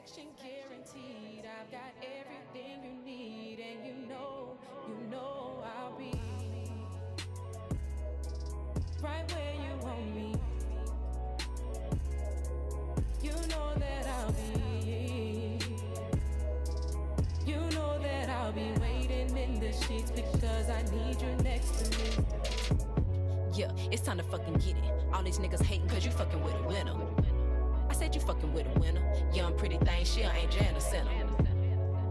protection guaranteed. I've got everything you need, and you know I'll be right where you want me. You know that I'll be. You know that I'll be waiting in the sheets because I need you next to me. Yeah, it's time to fucking get it. All these niggas hating cause you fucking with a winner. I said you fucking with a winner. Young pretty thing, she an angel and a sinner.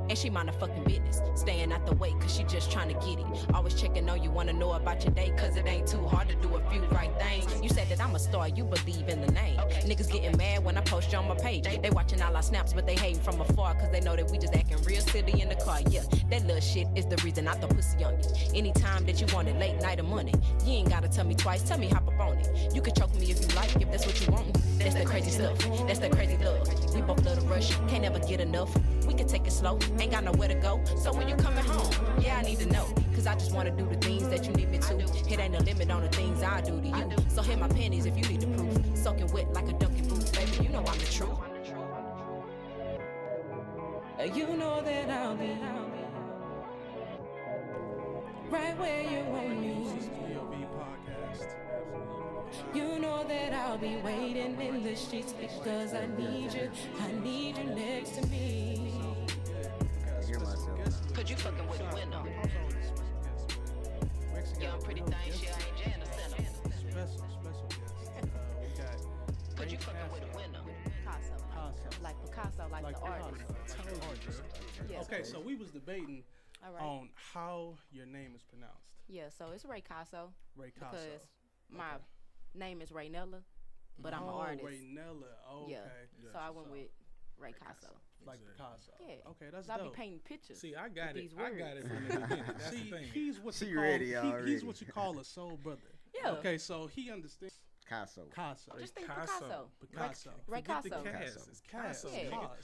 And she mind her fucking business. Staying out the way cause she just trying to get it. Always checking on you, wanna know about your day cause it ain't too hard to do a few right things. You said that I'm a star, you believe in the name. Niggas getting mad when I post you on my page. They watching all our snaps but they hating from afar cause they know that we just acting real silly in the car. Yeah, that little shit is the reason I throw pussy on you. Anytime that you want it, late night or morning. You ain't gotta tell me twice, tell me hop up on it. You can choke me if you like, if that's what you want. That's the crazy stuff, that's the crazy love. We both love to rush, can't never get enough. We can take it slow, ain't got nowhere to go. So when you coming home, yeah, I need to know. Cause I just wanna do the things that you need me to. It ain't a limit on the things I do to you. So hit my panties if you need the proof. Soaking wet like a Dunkin' Booth, baby, you know I'm the truth. You know that I'll be right where you want me. You know that I'll be waiting in the streets because I need you next to me. Cause you fucking with a winner. Young pretty thing, she an angel and a sinner. Special guest. Cause you fucking with a winner. Picasso. Like Picasso, like the artist. Yes. Okay, so we was debating All right. on how your name is pronounced. Yeah, so it's Raycasso. Raycasso. Because my name is Raynella, but I'm an artist. Raynella. Oh, Yeah. okay. So I went with Raycasso. Like Picasso. Yeah. Okay, that's I be dope. painting pictures. See, I got with it. these I words. got it from the beginning. That's See, the thing. he's what you She call ready he's already. what you call a soul brother. Yeah. Okay, so he understands Picasso. Picasso. Just think Picasso. Picasso. Picasso. Forget the Raycasso. Cass. It's Casso. Yeah. nigga. Picasso.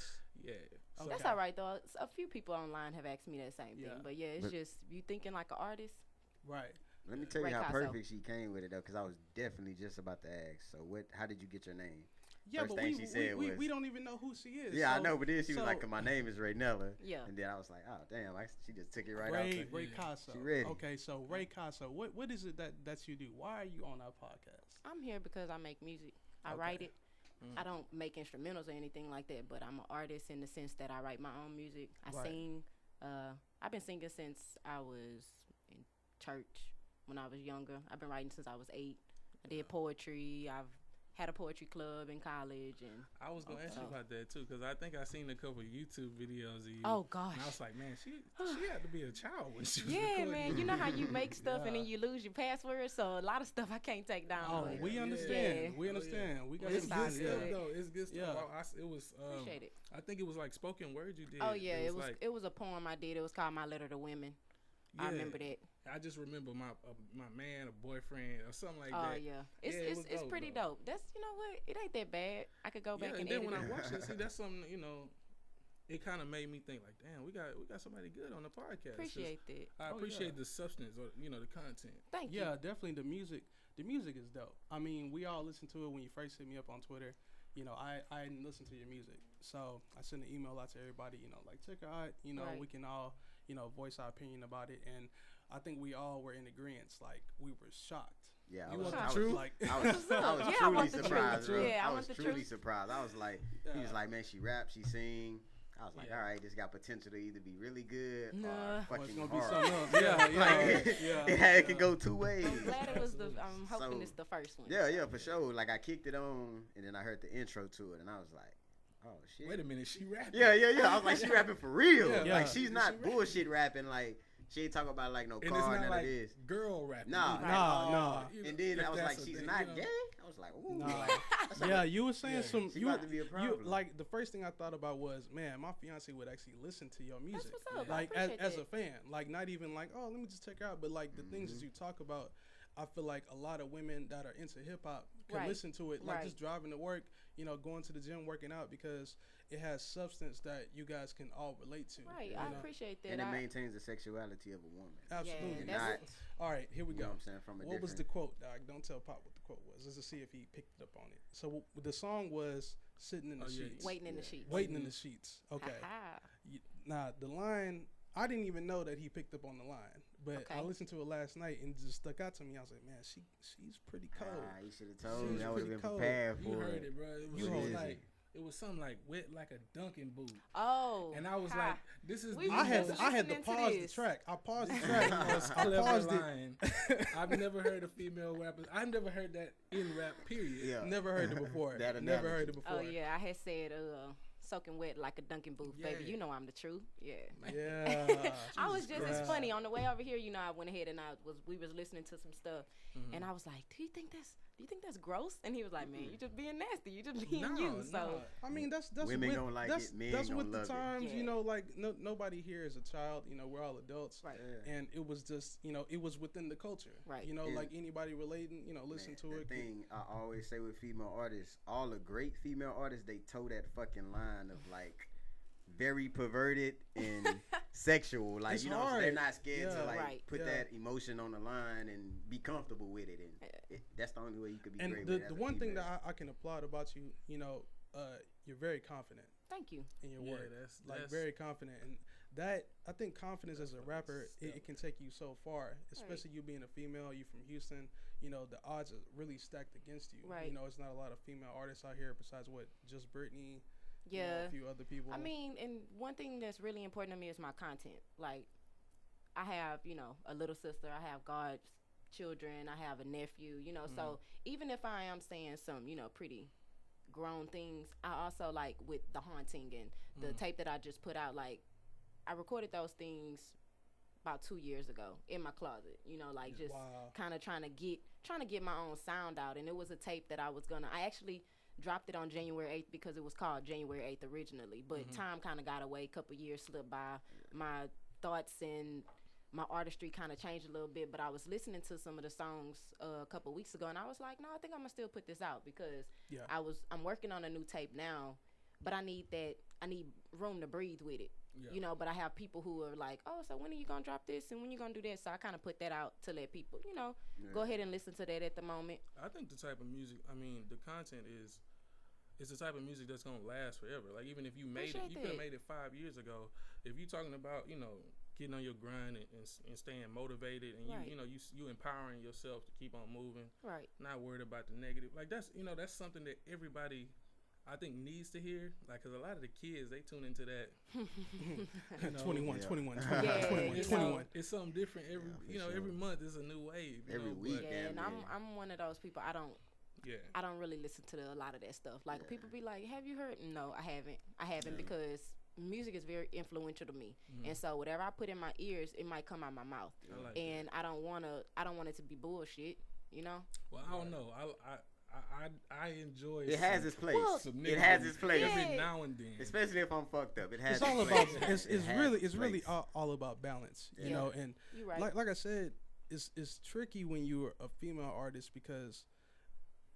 Yeah. Okay. That's all right though. A few people online have asked me that same Yeah. thing, but yeah, it's But- just you thinking like an artist. Right. Let me tell you how Raycasso. perfect she came with it though, because I was definitely just about to ask. So what? How did you get your name? Yeah, First but thing we, she said we, was- we don't even know who she is. Yeah, I so- know, but then she was so- like, "My name is Raynella." Yeah. And then I was like, "Oh damn!" She just took it right Ray out. Raycasso. She ready. Okay, so Raycasso, what is it that you do? Why are you on our podcast? I'm here because I make music. I write it. I don't make instrumentals or anything like that, but I'm an artist in the sense that I write my own music. I Right. sing. I've been singing since I was in church when I was younger. I've been writing since I was 8. I did poetry. I've had a poetry club in college, and I was gonna ask you about that too, because I think I seen a couple YouTube videos of you. oh gosh, And I was like, man, she had to be a child when she was yeah, recording man. you. You know how you make stuff and Yeah. then you lose your password, so a lot of stuff I can't take down. Oh, but we yeah. understand. Yeah. We understand. We got It's some good sounds stuff good. though. It's good stuff. Yeah. It was. Appreciate it. I think it was like spoken word you did. Oh yeah, it was like, it was a poem I did. It was called My Letter to Women. I yeah. remember that. I just remember my man, a boyfriend, or something like Oh that. yeah, it's Yeah, it was it's dope, pretty though. dope. That's you know what, it ain't that bad. I could go back Yeah, and and then edit when it. I watched it, see, that's something it kind of made me think like, damn, we got somebody good on the podcast. 'Cause Appreciate that. I Oh, appreciate yeah. the substance or the content. Thank you. Yeah, definitely the music. The music is dope. I mean, we all listened to it when you first hit me up on Twitter. You know, I didn't listen to your music, so I sent an email out to everybody. You know, like check it out. You know, Right. we can all voice our opinion about it, and I think we all were in agreement. Like we were shocked. Yeah, I You was, want the I was, truth? Like I was, I was Yeah, I truly want the truth. surprised, bro. Yeah, I I want was the truly truth. surprised. I was like, he was like, man, she rap, she sing. I was like, Yeah. all right, this got potential to either be really good Nah. or Well, fucking it's gonna be hard. something else. Yeah, yeah. It can go two ways. I'm glad it was the. I'm hoping So, it's the first one. Yeah, for sure. Like I kicked it on, and then I heard the intro to it, and I was like, oh shit. Wait a minute, she rapping. Yeah. I was like, she rapping for real. Yeah. Like Yeah. she's not bullshit rapping. Like she ain't talking about like no And it's car, not none like of this. girl rapping. Nah, either. Nah. You know, And then if I was that's like, a she's thing, not you know. gay. I was like, ooh. Nah. That's like Yeah, you were saying Yeah. some. She You, about to be a you problem. like the first thing I thought about was, man, my fiance would actually listen to your music. what's up. I Like as appreciate a that. fan, like not even like, oh, let me just check her out, but like the things Mm-hmm. that you talk about. I feel like a lot of women that are into hip hop can Right. listen to it, like Right. just driving to work, going to the gym, working out, because it has substance that you guys can all relate to. Right. you I know? appreciate that. And it I- maintains the sexuality of a woman. Absolutely. And that's- not, All right, here we you know go. what I'm saying, from a What was the different. quote, Doc? Don't tell Pop what the quote was. Let's just see if he picked up on it. So the song was "Sitting in the Oh, yeah. Sheets." Waiting in the Yeah. sheets. Waiting in the sheets. Okay. Ha-ha. Nah, the line, I didn't even know that he picked up on the line, but I Okay. listened to it last night and it just stuck out to me. I was like, man, she's pretty cold. You should have told me. She's I would have been pretty cold. prepared You for heard it. it, bro. It was You just heard like it was something like wet like a Dunkin' boot, Oh. and I was ha. like, "This is We the was I had just to, I had to listening to pause the this. track. I paused the track. I clever paused it. line. I've never heard a female rapper. I've never heard that in rap. Period. Yeah. Never heard it before. That Never heard analogy. it before. Oh yeah, I had said soaking wet like a Dunkin' booth, baby. Yeah. You know I'm the truth. Yeah. Yeah. I was just Christ. as funny on the way over here. I went ahead and we was listening to some stuff, and I was like, do you think that's gross? And he was like, man, you just being nasty. You just being you. So I mean, that's Women with, gonna like that's, it, men that's gonna with the love it. times, Yeah. like nobody here is a child. We're all adults, right. Yeah. and it was just, it was within the culture, Right. like And- anybody relating, listen to the it. thing I always say with female artists, all the great female artists, they toe that fucking line of like very perverted and sexual. Like, It's they're hard. not scared Yeah. to like Right. put Yeah. that emotion on the line and be comfortable with it. And that's the only way you could be And great the with it as a one thing female. that I can applaud about you, you're very confident Thank you. in your Yeah, work, that's very confident, and that I think confidence as a rapper, it can take you so far. Especially you being a female, you from Houston. The odds are really stacked against you. Right. It's not a lot of female artists out here besides just Brittany. Yeah. A few other people. I mean, and one thing that's really important to me is my content. Like, I have, a little sister. I have God's children. I have a nephew. So even if I am saying some, pretty grown things, I also like with the haunting and the tape that I just put out. Like, I recorded those things about 2 years ago in my closet. Like just Wow. kind of trying to get my own sound out. And it was a tape that I actually dropped it on January 8th because it was called January 8th originally, but time kind of got away. A couple years slipped by. My thoughts and my artistry kind of changed a little bit, but I was listening to some of the songs a couple weeks ago, and I was like, no, I think I'm gonna still put this out because Yeah. I'm working on a new tape now, but I need room to breathe with it. Yeah. But I have people who are like, oh, so when are you gonna drop this and when you gonna do that? So I kind of put that out to let people, go ahead and listen to that at the moment. I think the type of music, the content it's the type of music that's gonna last forever. Like, even if you made it, Appreciate you could have that. made it 5 years ago. If you're talking about, getting on your grind and staying motivated, and Right. you empowering yourself to keep on moving, Right. not worried about the negative. Like, that's that's something that everybody, I think, needs to hear. Like, cause a lot of the kids, they tune into that. 21, Yeah. 21, Yeah, 21, you 21. know. It's something different every Yeah, for every sure. month is a new wave. Every week. But, Yeah, damn and near. I'm one of those people. I don't really listen to a lot of that stuff. Like Yeah. people be like, "Have you heard?" No, I haven't because music is very influential to me. And so whatever I put in my ears, it might come out my mouth. I like And I don't want it to be bullshit, Well, I don't know. I enjoy. It has its place. Well, some It niggas has its place. Yeah. every now and then. Especially if I'm fucked up. It has It's its all place. about it's It has really its place. all about balance, Yeah. and You right. like I said, it's tricky when you're a female artist because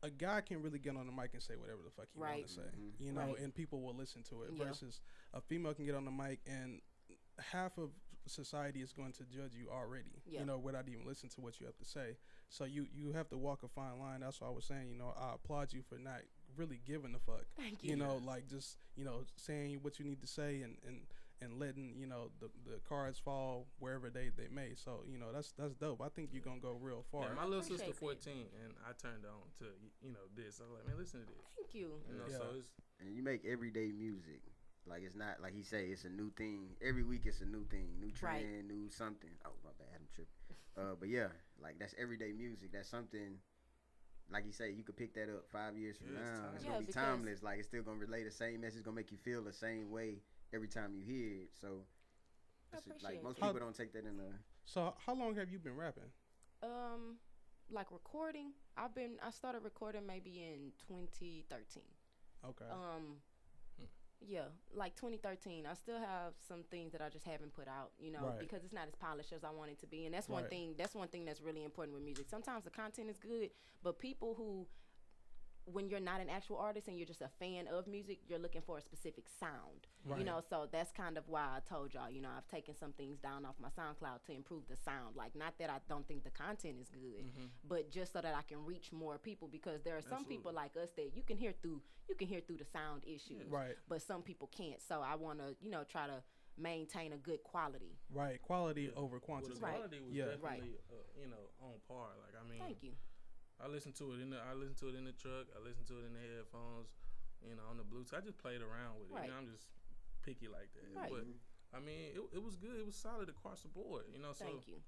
a guy can really get on the mic and say whatever the fuck he Right. want to say, Mhm. Right. and people will listen to it. Yeah. Versus a female can get on the mic and half of society is going to judge you already, Yeah. without even listening to what you have to say. So you have to walk a fine line. That's why I was saying, I applaud you for not really giving a fuck. Thank you. Like just saying what you need to say and letting the cards fall wherever they may. So that's dope. I think you're gonna go real far. Yeah, my little Appreciate sister that. 14, and I turned on to this. I was like, man, listen to this. Thank you. Yeah. So it's And you make everyday music. Like, it's not like he say it's a new thing. Every week it's a new thing, new trend, Right. new something. Oh, my bad, I'm tripping. But yeah, like that's everyday music. That's something. Like you say, you could pick that up 5 years from Yeah, it's now. timeless. It's Yeah, gonna be because- timeless. Like, it's still gonna relay the same message. It's gonna make you feel the same way every time you hear it. So, I that's appreciate like most that. people don't take that in the. So how long have you been rapping? Like recording, I started recording maybe in 2013. Okay. Yeah, like 2013. I still have some things that I just haven't put out, Right. because it's not as polished as I want it to be. And that's one Right. thing. That's one thing that's really important with music. Sometimes the content is good, but people who, when you're not an actual artist and you're just a fan of music, you're looking for a specific sound. Right. So that's kind of why I told y'all, I've taken some things down off my SoundCloud to improve the sound. Like, not that I don't think the content is good, but just so that I can reach more people, because there are some people like us that you can hear through the sound issues, Right. but some people can't. So I want to, try to maintain a good quality. Right. Quality over Well, quantity. the Right. quality was Yeah. definitely, on par. Like, I mean, Thank you. I listened to it in the truck. I listened to it in the headphones. On the Bluetooth. I just played around with it. Right. I'm just picky like that. Right. But I mean, it was good. It was solid across the board. So Thank you.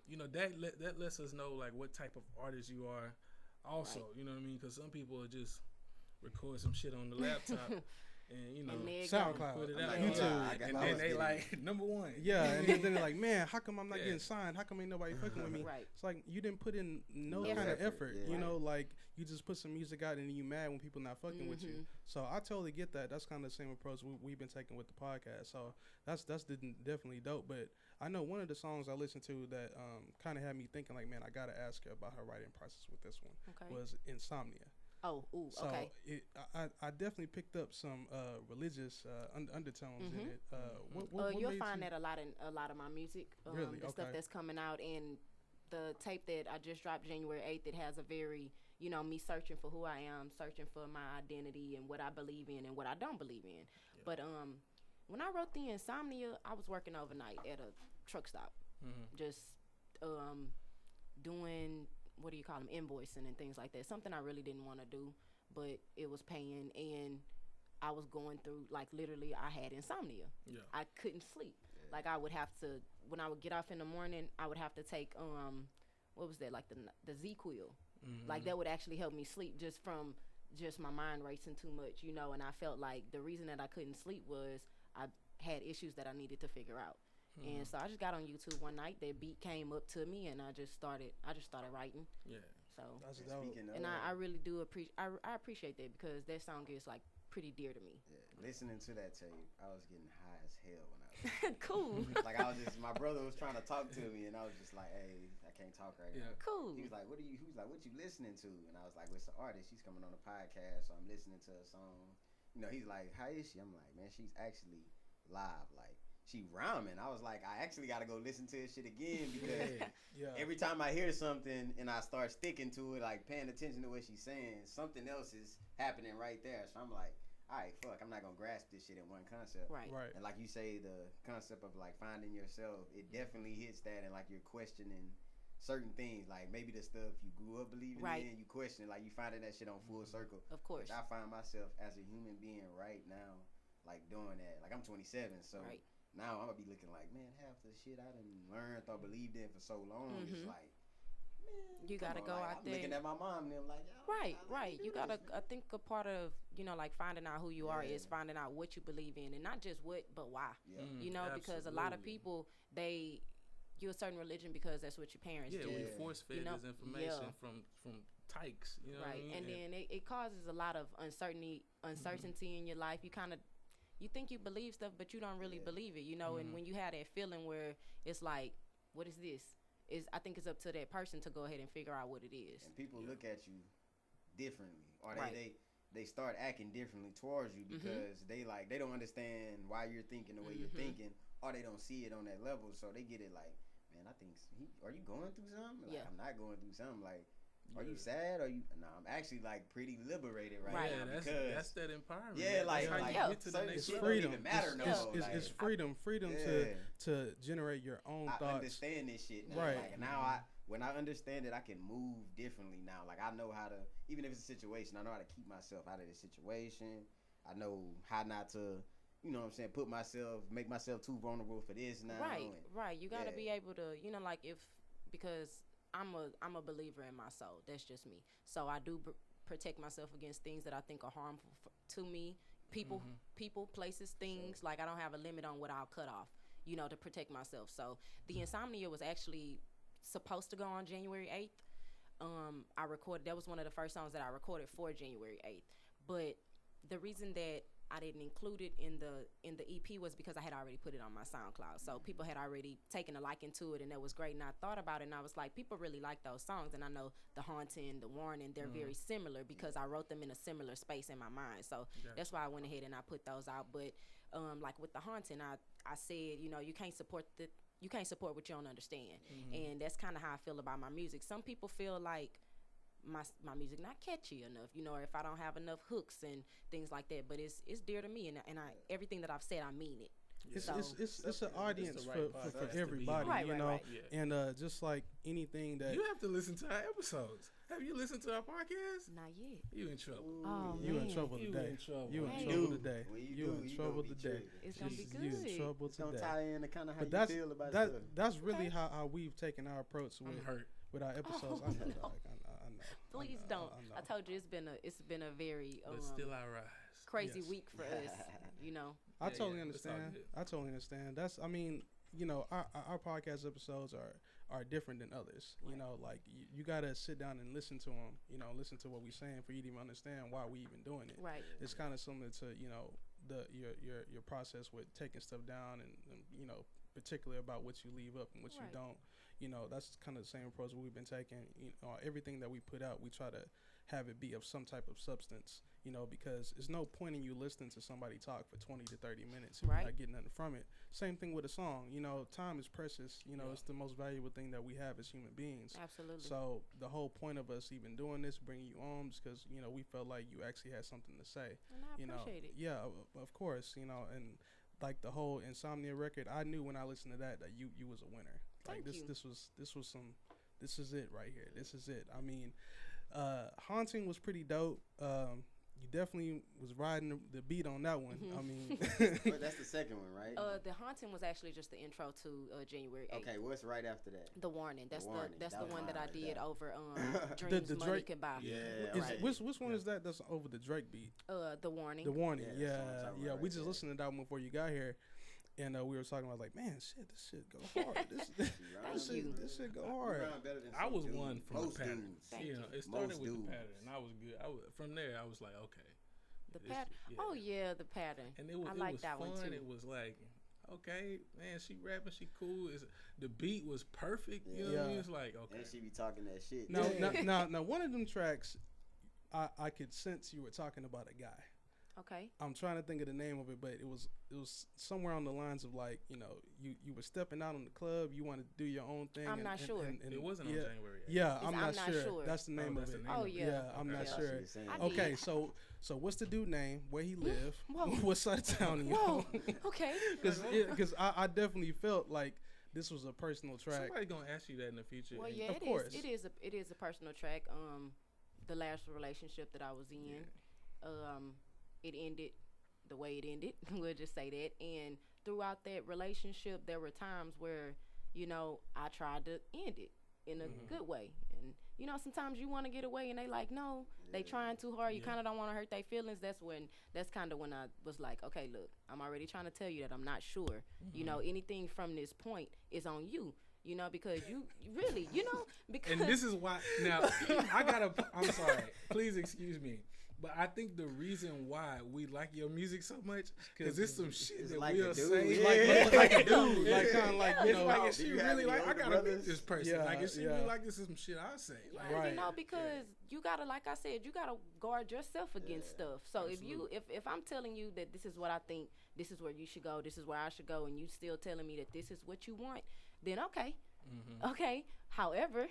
that lets us know like what type of artist you are. Also, Right. you know what I mean? Because some people will just record some shit on the laptop. And And there it SoundCloud, put it I'm out, not YouTube, gonna lie, and I then was they getting- like number one. Yeah, and then they're like, man, how come I'm not Yeah. getting signed? How come ain't nobody fucking with me? Right. It's like you didn't put in no No kind of effort, effort. yeah. Like you just put some music out and you mad when people not fucking with you. So I totally get that. That's kind of the same approach we've been taking with the podcast. So that's definitely dope. But I know one of the songs I listened to that kind of had me thinking like, man, I gotta ask her about her writing process with this one. Okay. Was Insomnia. Oh, ooh, So okay. I definitely picked up some religious undertones in it. What You'll made find you- that a lot of my music, Really? the stuff Okay. that's coming out, and the tape that I just dropped January 8th. It has a very, me searching for who I am, searching for my identity and what I believe in and what I don't believe in. Yeah. But when I wrote the Insomnia, I was working overnight at a truck stop, just doing, what do you call them, invoicing and things like that. Something I really didn't want to do, but it was paying, and I was going through, like, literally I had insomnia. Yeah. I couldn't sleep. Like, I would have to, when I would get off in the morning, I would have to take what was that, like the Z-Quil. Like, that would actually help me sleep just from just my mind racing too much, and I felt like the reason that I couldn't sleep was I had issues that I needed to figure out. And so I just got on YouTube one night. That beat came up to me, and I just started writing. Yeah. So, That's And dope. speaking of, and I really do appreciate. I appreciate that, because that song is like pretty dear to me. yeah, listening to that tape, I was getting high as hell when I was Cool. like, I was just, my brother was trying to talk to me, and I was just like, hey, I can't talk right Yeah. now. Cool. He was like, what you listening to? And I was like, well, it's an artist. She's coming on a podcast, so I'm listening to a song. He's like, how is she? I'm like, man, she's actually live. Like, she rhyming. I was like, I actually got to go listen to this shit again, because Yeah. every time I hear something and I start sticking to it, like paying attention to what she's saying, something else is happening right there. So I'm like, all right, fuck, I'm not going to grasp this shit in one concept. Right. Right. And like you say, the concept of like finding yourself, it definitely hits that, and like you're questioning certain things, like maybe the stuff you grew up believing Right. in, you question it, like you finding that shit on full circle. Of course. Which I find myself as a human being right now, like doing that. Like I'm 27, so Right. now I'm gonna be looking like, man, half the shit I done learned or believed in for so long, it's like, man, You come gotta on, go like, out I'm there. looking at my mom and them like, yo, Right, I right. do You gotta. this. I think a part of like finding out who you are Yeah. is finding out what you believe in, and not just what, but why. Yeah. Because a lot of people, you're a certain religion because that's what your parents Yeah, do. we Yeah. force fed You know, this information yeah. from tykes, you know what I Right, mean? and then it causes a lot of uncertainty in your life. You think you believe stuff, but you don't really Yeah. believe it, And when you have that feeling where it's like, what is this? I think it's up to that person to go ahead and figure out what it is. And people look at you differently, or Right. they start acting differently towards you because they don't understand why you're thinking the way you're thinking, or they don't see it on that level, so they get it like, man, I think are you going through something? Like, Yeah. I'm not going through something. Like, are you sad? Are you? No, I'm actually like pretty liberated right, Right. now Yeah, because that's that empowerment. yeah, That's how like you get to the certain next shit It's level. don't freedom. even matter no more. It's like, freedom yeah. to generate your own I thoughts. understand this shit now. Right. Like, now when I understand it, I can move differently now. Like, I know how to, even if it's a situation, I know how to keep myself out of the situation. I know how not to, make myself too vulnerable for this now. Right. You got to yeah. be able to, because I'm a believer in my soul. That's just me. So I do protect myself against things that I think are harmful to me. People, places, things. Like, I don't have a limit on what I'll cut off, to protect myself. So the Insomnia was actually supposed to go on January 8th. That was one of the first songs that I recorded for January 8th. But the reason that I didn't include it in the EP was because I had already put it on my SoundCloud. So people had already taken a liking to it, and that was great. And I thought about it, and I was like, people really like those songs. And I know The Haunting, The Warning, they're very similar because I wrote them in a similar space in my mind. So that's why I went ahead and I put those out. But like with The Haunting, I said, you know, you can't support what you don't understand. And that's kind of how I feel about my music. Some people feel like my music not catchy enough, you know, or if I don't have enough hooks and things like that. But it's dear to me, and everything that I've said, I mean it. It's an audience for everybody, you know. Right. Yeah. And just like anything that You have to listen to our episodes. Have you listened to our podcast? Not yet. You in trouble. Oh, you in man. trouble You today. in trouble. You in Hey. trouble today. When You do, in you trouble gonna be today. triggered. It's gonna be You in good. trouble It's gonna today. tie in to kind of how But you feel about stuff. that's really Okay. how we've taken our approach I'm hurt. with our episodes. Oh, I know, no. dog. I know. Please I know, don't. I know. I told you it's been a very But still I rise. crazy Yes. week for us. You know. I Yeah, totally yeah, it's all understand. good. I totally understand. That's, I mean, you know, our podcast episodes are different than others. You know, like you gotta sit down and listen to them. You know, listen to what we're saying for you to even understand why we even doing it. Right. It's kind of similar to, you know, your process with taking stuff down and you know, particularly about what you leave up and what you Right. don't. You know, that's kind of the same approach we've been taking. You know, everything that we put out, we try to have it be of some type of substance. You know, because there's no point in you listening to somebody talk for 20 to 30 minutes if Right. you're not getting nothing from it. Same thing with a song. You know, time is precious. You know, Yeah. it's the most valuable thing that we have as human beings. Absolutely. So the whole point of us even doing this, bringing you on, is because, you know, we felt like you actually had something to say. and I You know, appreciate it. yeah, of course. You know, and like the whole Insomnia record, I knew when I listened to that you was a winner. Like Thank you. this was some. This is it right here. This is it. I mean, Haunting was pretty dope. You definitely was riding the beat on that one. I mean, But that's the second one, right? The Haunting was actually just the intro to January 8th. Okay, what's right after that? The Warning. That's Warning. that's That the was one that I mine, did that. over Dreams the Money Drake- Can Buy. Yeah, is, right. which one is that? That's over the Drake beat. The Warning. The Warning. Yeah, Yeah, that's what I'm talking yeah. about We right just there. listened to that one before you got here, and we were talking about like, man, shit, this shit go hard. This shit go hard. I was one from the Most pattern. dudes. Thank You you. know, it started Most with dudes. the pattern. I was good. From there, I was like, okay. The this- pattern. yeah. Oh yeah, the pattern. And it was, I it like was that fun. one too. It was like, okay, man, she rapping, she cool. The beat was perfect. You know what I mean? Yeah. It's like, okay. And she be talking that shit. Now, one of them tracks, I could sense you were talking about a guy. Okay. I'm trying to think of the name of it, but it was somewhere on the lines of like, you know, you were stepping out on the club, you wanted to do your own thing. I'm not sure. and It wasn't on yeah, January 8th. Yeah, It's I'm not sure. That's the name that's of the it. name Oh of it. yeah. I'm Okay. not That's sure. what she was saying. I did. Okay, so what's the dude name? Where he live? Whoa. What side of town he Whoa. on? Okay. Because I definitely felt like this was a personal track. Somebody gonna ask you that in the future. Well, and- yeah, Of course. It is a personal track. The last relationship that I was in, it ended the way it ended. We'll just say that. And throughout that relationship, there were times where, you know, I tried to end it in a good way. And you know, sometimes you want to get away, and they like, no, they trying too hard. You Yeah. kind of don't want to hurt their feelings. That's kind of when I was like, okay, look, I'm already trying to tell you that I'm not sure. You know, anything from this point is on you. You know, because you really, you know, because And this is why. Now, I'm sorry. Please excuse me. But I think the reason why we like your music so much, because it's some shit it's that like we'll a dude. say. Yeah. Like a dude, like kind of like, you It's know, like if Do she you have really any like, I older gotta meet brothers? this person. Yeah, Like if she yeah. really like this, is some shit I say. Like, Yeah, Right. you know, because you gotta, like I said, you gotta guard yourself against stuff. So Absolutely. if I'm telling you that this is what I think, this is where you should go, this is where I should go, and you still telling me that this is what you want, then okay, okay. However,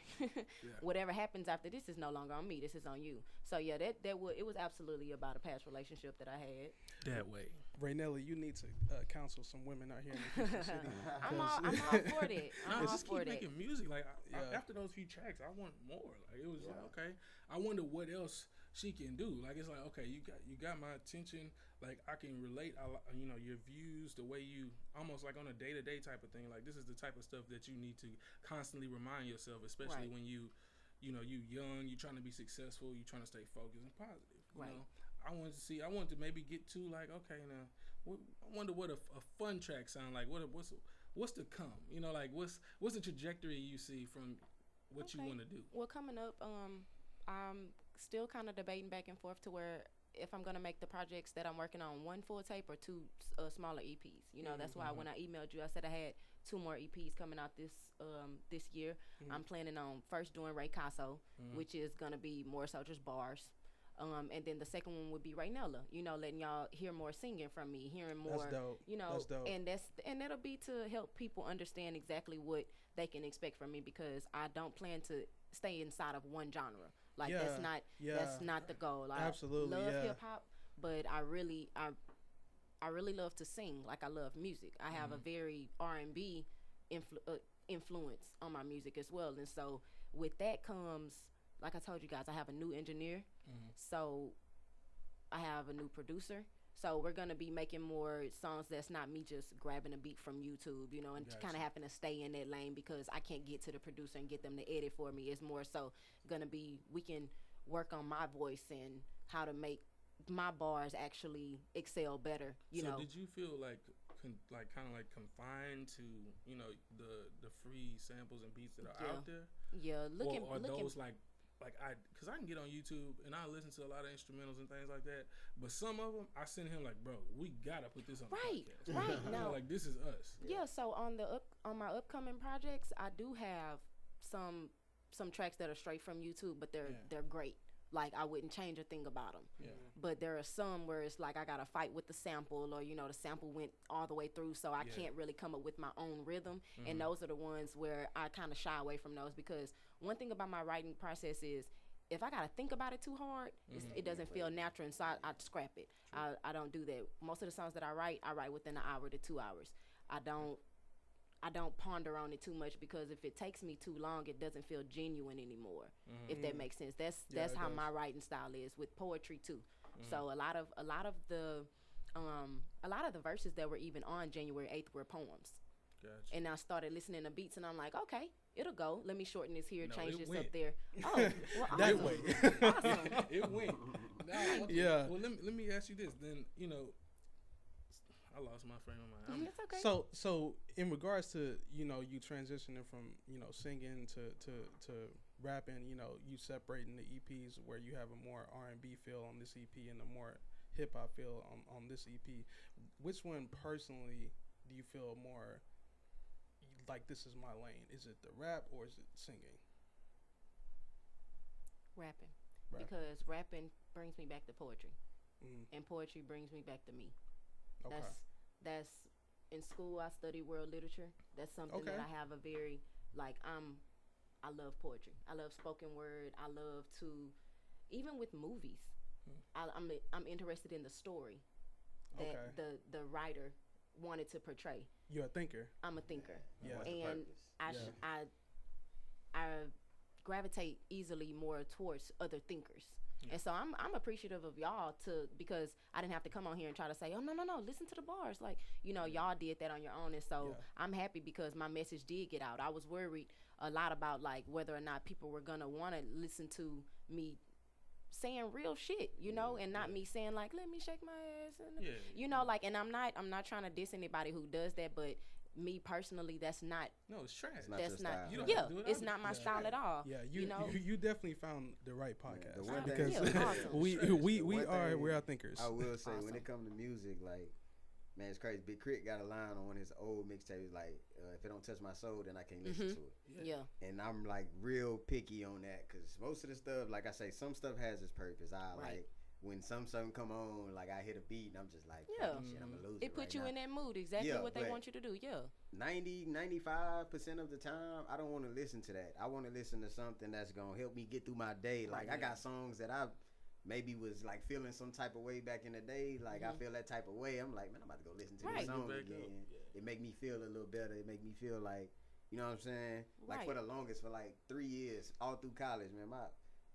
whatever happens after this is no longer on me. This is on you. So yeah, it was absolutely about a past relationship that I had. that way. Raynelli, you need to counsel some women out here in the Houston city. I'm all 'cause- for that. I'm all Just for keep that. making music. Like Yeah. after those few tracks, I want more. Like it was like, okay. I wonder what else she can do. Like it's like, okay, you got my attention. Like I can relate. You know, your views, the way you almost like on a day-to-day type of thing. Like this is the type of stuff that you need to constantly remind yourself, especially Right. when you know, you young, you trying to be successful, you trying to stay focused and positive. You Right. know, I wanted to maybe get to like, okay, now, I wonder what a fun track sound like. What's to come? You know, like what's the trajectory you see from what you Okay. want to do? Well, coming up, I'm still kind of debating back and forth to where if I'm gonna make the projects that I'm working on one full tape or two smaller EPs. You know, that's why when I emailed you, I said I had 2 more EPs coming out this year. I'm planning on first doing Raycasso, which is gonna be more so just bars. And then the second one would be Raynella, you know, letting y'all hear more singing from me, hearing more, That's dope. you know, That's dope. and that'll be to help people understand exactly what they can expect from me, because I don't plan to stay inside of one genre. Like that's not the goal. I Absolutely, love yeah. hip hop, but I really love to sing. Like I love music. I have a very R&B influence on my music as well, and so with that comes, like I told you guys, I have a new engineer, so I have a new producer. So we're gonna be making more songs that's not me just grabbing a beat from YouTube, you know, and kind of having to stay in that lane because I can't get to the producer and get them to edit for me. It's more so gonna be, we can work on my voice and how to make my bars actually excel better. You know. Did you feel like kind of like confined to, you know, the free samples and beats that are out there? Yeah, or those like because I can get on YouTube and I listen to a lot of instrumentals and things like that, but some of them I send him like, bro, we gotta put this on the podcast. Right. You know, like this is us. Yeah. So on my upcoming projects, I do have some tracks that are straight from YouTube, but they're great. Like I wouldn't change a thing about them. Yeah. But there are some where it's like I gotta fight with the sample, or you know the sample went all the way through, so I can't really come up with my own rhythm. And those are the ones where I kind of shy away from those, because one thing about my writing process is if I gotta think about it too hard, it doesn't feel natural, and so I scrap it. I don't do that. Most of the songs that I write within an hour to 2 hours. I don't ponder on it too much, because if it takes me too long, it doesn't feel genuine anymore. If that makes sense. That's how my writing style is with poetry too. So a lot of the verses that were even on January 8th were poems. Gotcha. And I started listening to beats, and I'm like, okay, it'll go. Let me shorten this here, change this went. up there. Oh, well, awesome. That way. Awesome. It went. Now, okay. Yeah. Well, let me ask you this then. You know, I lost my frame of mind. It's okay. So in regards to, you know, you transitioning from, you know, singing to rapping, you know, you separating the EPs where you have a more R&B feel on this EP and a more hip hop feel on this EP. Which one personally do you feel more like this is my lane? Is it the rap or is it singing? Rapping. Because rapping brings me back to poetry, and poetry brings me back to me. Okay. That's in school I study world literature. That's something that I have a very I love poetry. I love spoken word. I love to, even with movies, I'm interested in the story that the writer wanted to portray. You're a thinker. I'm a thinker. Yeah. And I gravitate easily more towards other thinkers. And so I'm appreciative of y'all because I didn't have to come on here and try to say, oh no, listen to the bars. Like, you know, y'all did that on your own. And so I'm happy because my message did get out. I was worried a lot about like whether or not people were gonna want to listen to me saying real shit, you know, and not me saying like, let me shake my ass, and you know, like, and I'm not trying to diss anybody who does that, but me personally, that's not. No, it's trash. That's not. You don't have to do it It's not my style at all. Yeah, you know, you definitely found the right podcast the one because thing- we are thinkers. I will say Awesome. when it comes to music, like, man, it's crazy. Big Crit got a line on one of his old mixtapes, like, if it don't touch my soul, then I can't listen to it. Yeah. And I'm like real picky on that because most of the stuff, like I say, some stuff has its purpose. Like when something come on, like I hit a beat and I'm just like, shit, I'm gonna lose it. It put right you now. in that mood, exactly what they want you to do. 95% of the time, I don't want to listen to that. I want to listen to something that's gonna help me get through my day. Like I got songs that I maybe was like feeling some type of way back in the day. Like I feel that type of way. I'm like, man, I'm about to go listen to this song again. It make me feel a little better. It make me feel like, you know what I'm saying? Like for the longest, for like 3 years, all through college, man,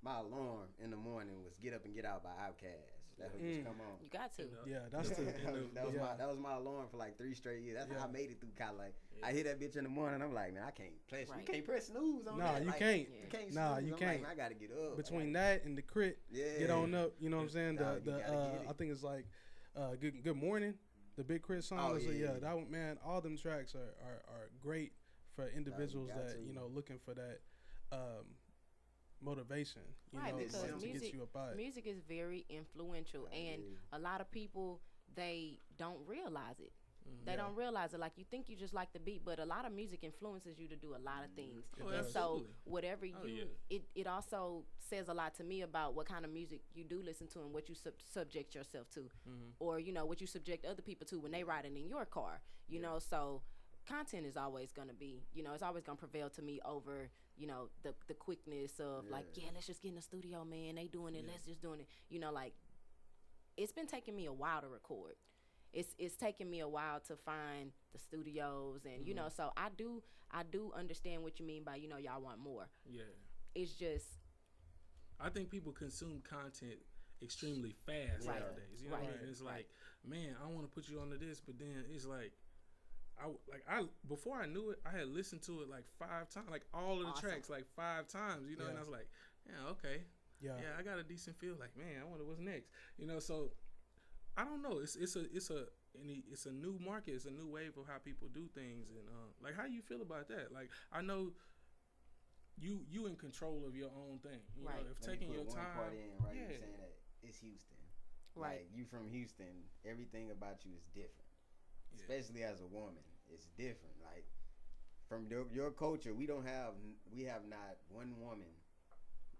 my alarm in the morning was "Get Up and Get Out" by Outkast. That would just come on. You got to. Yeah, that's that was my alarm for like 3 straight years. That's how I made it through college. Like I hear that bitch in the morning, I'm like, man, I can't press. You can't press snooze on that. Nah, you like, can't. You can't. Nah, snooze. you I'm can't. like, I gotta get up. Between that and the Crit, get on up. You know what I'm saying? I think it's like Good Morning, the Big Crit song. That one, man. All them tracks are great for individuals that you know looking for that motivation, you Right, know, because like, to music- get you up out. Music is very influential, Yeah, it and is. a lot of people, they don't realize it. They Yeah. don't realize it. Like, you think you just like the beat, but a lot of music influences you to do a lot of things. Oh, And so absolutely. whatever Oh, you, it also says a lot to me about what kind of music you do listen to and what you subject yourself to, or you know what you subject other people to when they riding in your car. You know, so content is always gonna be, you know, it's always gonna prevail to me over, you know, the quickness of like, yeah, let's just get in the studio, man. They doing it, let's just doing it. You know, like, it's been taking me a while to record. It's taking me a while to find the studios, and you know, so I do understand what you mean by, you know, y'all want more. Yeah. It's just I think people consume content extremely fast Right. nowadays. You know what I Right. mean? It's like, man, I want to put you onto this, but then it's like, I before I knew it, I had listened to it like 5 times, like all of the Awesome. tracks like 5 times. You know, and Yeah. I was like, yeah, okay, Yeah. yeah, I got a decent feel. Like, man, I wonder what's next. You know, so I don't know. It's a new market. It's a new wave of how people do things, and like, how you feel about that? Like, I know you in control of your own thing. You Right. know, if Let me taking put your one time, part in, right? yeah. You saying that it's Houston. Right. Like, you from Houston, everything about you is different. Yeah. Especially as a woman, it's different. Like, from your culture, we have not one woman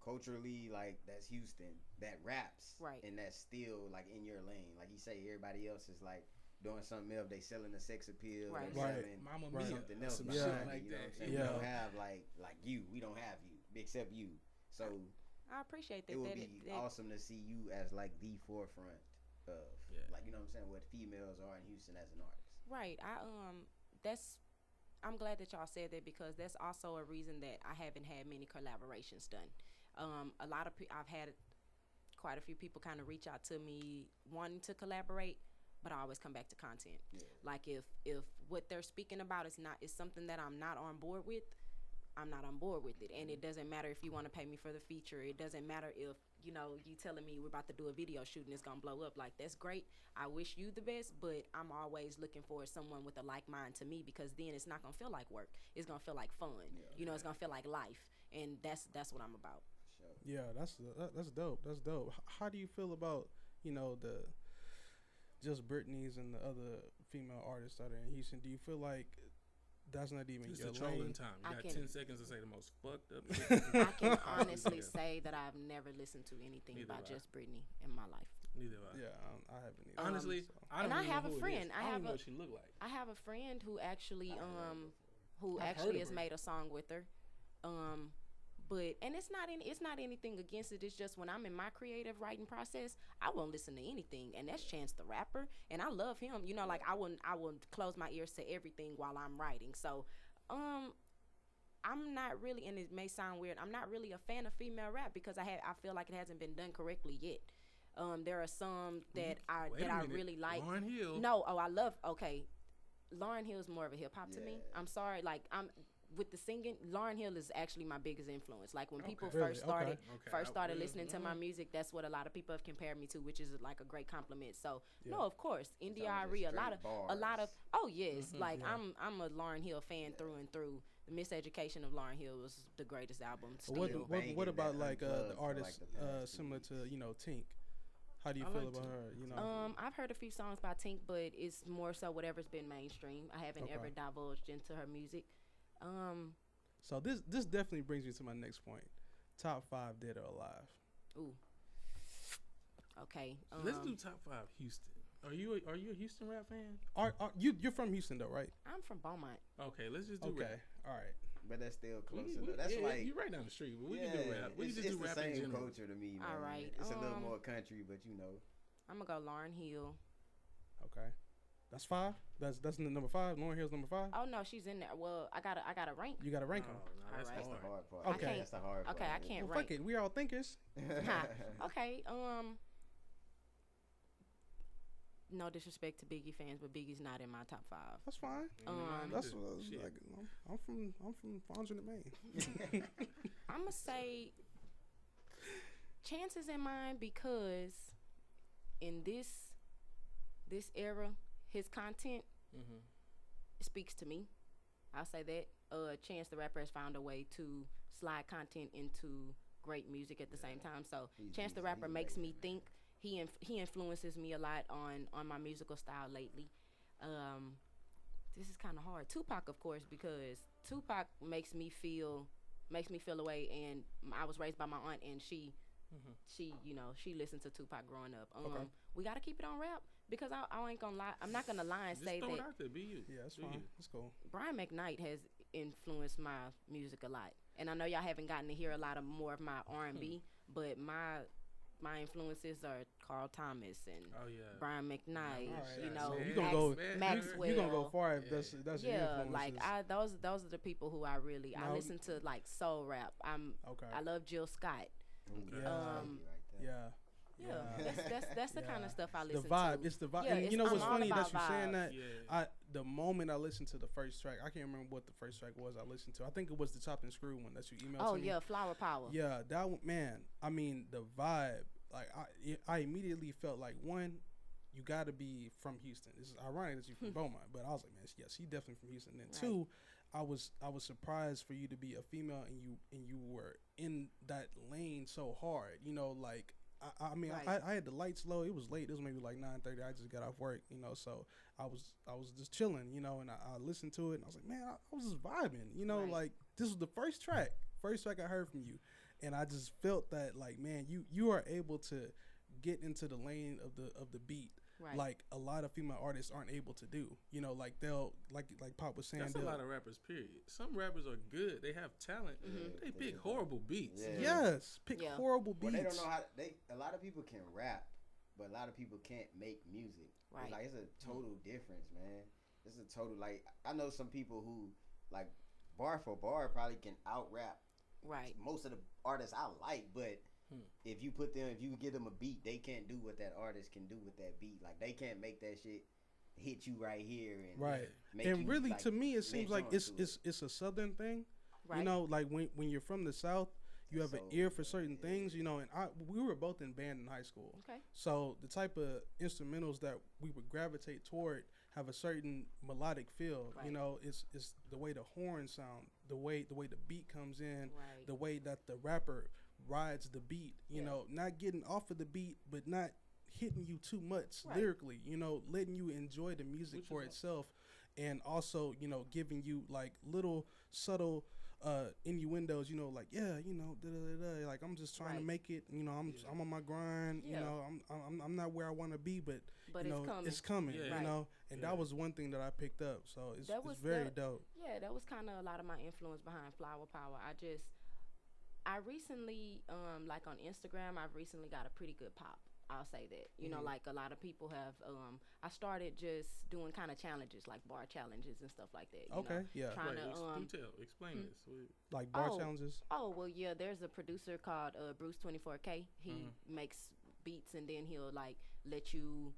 culturally, like, that's Houston that raps, Right. and that's still like in your lane. Like you say, everybody else is like doing something else. They selling the sex appeal, Right. they Right. selling Mama Right. Mia, something else some Yeah. shit behind like it, you know what I'm that. saying? Yeah. We don't have like you. We don't have you except you. So I appreciate that. it would that be that- awesome to see you as like the forefront of Yeah. like, you know what I'm saying, what females are in Houston as an artist. Right. I'm glad that y'all said that, because that's also a reason that I haven't had many collaborations done. A lot of I've had quite a few people kind of reach out to me wanting to collaborate, but I always come back to content. Yeah. Like, if what they're speaking about is something that I'm not on board with, I'm not on board with it. And it doesn't matter if you want to pay me for the feature. It doesn't matter if, you know, you telling me we're about to do a video shoot and it's going to blow up. Like, that's great. I wish you the best, but I'm always looking for someone with a like mind to me, because then it's not going to feel like work. It's going to feel like fun. You know, it's going to feel like life. And that's what I'm about. Sure. Yeah, that's dope. That's dope. How do you feel about, you know, the just Britney's and the other female artists that are in Houston? Do you feel like that's not even It's your the trolling lane? time. I You got can- 10 seconds to say the most fucked up I shit. can honestly Yeah. say that I've never listened to anything Neither about have I. just Britney in my life. Neither have I. Yeah, I haven't either. Honestly, so. I don't And I even have know a who it friend. is. I I don't have even know a- what she look like. I have a friend who actually I've heard her who I've actually heard of has her. made a song with her. But and it's not anything against it. It's just when I'm in my creative writing process, I won't listen to anything, and that's Chance the Rapper, and I love him. You know, like, I wouldn't close my ears to everything while I'm writing. So, I'm not really, and it may sound weird, I'm not really a fan of female rap, because I feel like it hasn't been done correctly yet. There are some that I Wait a minute. really like. Lauryn Hill. No, Lauryn Hill is more of a hip hop to me. Yeah. I'm sorry, like, I'm with the singing. Lauryn Hill is actually my biggest influence. Like, when people Really? first started Okay. first started I- listening to my mhm. music, that's what a lot of people have compared me to, which is like a great compliment. So Yeah. no, of course, It's India almost Arie, a straight lot of bars. oh yes, Mhm. like, Yeah. I'm a Lauryn Hill fan through and through. The Miseducation of Lauryn Hill was the greatest album. Still. What banging about that like Unplugged the for, like, artists the past 2 similar to, weeks. you know, Tink? How do you I feel like about Tink. her? You know, I've heard a few songs by Tink, but it's more so whatever's been mainstream. I haven't Okay. ever divulged into her music. so this definitely brings me to my next point. Top 5 dead or alive. Ooh. Okay. Let's do top 5 Houston. Are you a Houston rap fan? Are you're from Houston though, right? I'm from Beaumont. Okay, let's just do Okay, rap. all right. But that's still We- close we- enough. That's yeah, like, you're right down the street, but we yeah, can do rap. We it's, can just it's do the rap in same general. culture to me, man. All right, It's a little um, more country, but you know. I'm gonna go Lauryn Hill. Okay, that's 5. That's number 5. Lauryn Hill's number 5. Oh no, she's in there. Well, I gotta rank. You got to rank Oh, them. no, that's Alright. That's the hard. hard part. Okay. That's the hard part. Okay, I man. can't Well, fuck rank. it. We all thinkers. Okay. No disrespect to Biggie fans, but Biggie's not in my top 5. That's fine. That's what Shit. like. I'm from Farmington, Maine. I'm gonna say Chance is in mine, because in this era, his content Mhm. speaks to me. I'll say that. Chance the Rapper has found a way to slide content into great music at the same time. So He's- Chance the he's- Rapper he's makes me amazing, think. He influences me a lot on my musical style lately. This is kind of hard. Tupac, of course, because Tupac makes me feel away. And I was raised by my aunt, and she she listened to Tupac growing up. Okay. We gotta keep it on rap because I ain't gonna lie. I'm not gonna lie and Just say throw it that out there. Be you. Yeah, that's Be fine. you. That's cool. Brian McKnight has influenced my music a lot. And I know y'all haven't gotten to hear a lot of more of my R&B, but my influences are Carl Thomas and Oh yeah. Brian McKnight. All right, You all know, right. So you gonna go- Maxwell. You gonna go far if Yeah. that's your Yeah, influences. like those are the people who I really I No. listen to, like soul rap. Okay. I love Jill Scott. Okay. Yeah. Yeah, Yeah. that's the kind Yeah. of stuff I The listen vibe. to. It's the vibe. Yeah, And you know I'm what's all funny that about you saying vibes. that? Yeah. The moment I listened to the first track, I can't remember what the first track was I listened to. I think it was the Chopped and Screw one that you emailed Oh to me. yeah, Flower Power. Yeah, that one, man. I mean, the vibe. Like, I immediately felt like, one, you got to be from Houston. It's ironic that you're from Beaumont, but I was like, man, yeah, she definitely from Houston. And Right. two, I was surprised for you to be a female and you were in that lane so hard. You know, like I mean, Right. I had the lights low. It was late. It was maybe like 9:30. I just got off work. You know, so I was just chilling. You know, and I listened to it and I was like, man, I was just vibing. You know, Right. like this was the first track I heard from you. And I just felt that, like, man, you are able to get into the lane of the beat, Right. like a lot of female artists aren't able to do. You know, like they'll like Pop was saying. That's a lot of rappers. Period. Some rappers are good. They have talent. They pick horrible beats. Yeah. Yes, pick Yeah. horrible Well, beats. they don't know how a lot of people can rap, but a lot of people can't make music. Right. It's like it's a total difference, man. It's a total, like, I know some people who, like, bar for bar probably can out rap Right. most of the artists I like, but if you give them a beat, they can't do what that artist can do with that beat. Like, they can't make that shit hit you right here and Right. make And you, really, like, to me, it seems latch like on it's to it. it's a southern thing. Right. You know, like when you're from the South, you have an So, ear for certain things. You know, and we were both in band in high school. Okay. So the type of instrumentals that we would gravitate toward have a certain melodic feel. Right. You know, it's the way the horns sound, the way the beat comes in, Right. the way that the rapper rides the beat. You Yeah. know, not getting off of the beat, but not hitting you too much Right. lyrically. You know, letting you enjoy the music Which for is itself, and also, you know, giving you like little subtle innuendos, you know, like, yeah, you know, like I'm just trying to Right. make it, you know, I'm on my grind, you Yeah. know, I'm not where I want to be, but But you it's know, coming. it's coming, Yeah. you Right. know, and Yeah. that was one thing that I picked up, so it's very dope. Yeah, that was kind of a lot of my influence behind Flower Power. I recently, like on Instagram, I've recently got a pretty good pop. I'll say that. You know, like a lot of people have. I started just doing kind of challenges, like bar challenges and stuff like that. You Okay, know, yeah. Trying Right. to Explain this. Like bar Oh. challenges. Oh well, yeah. There's a producer called Bruce 24K. He makes beats and then he'll like let you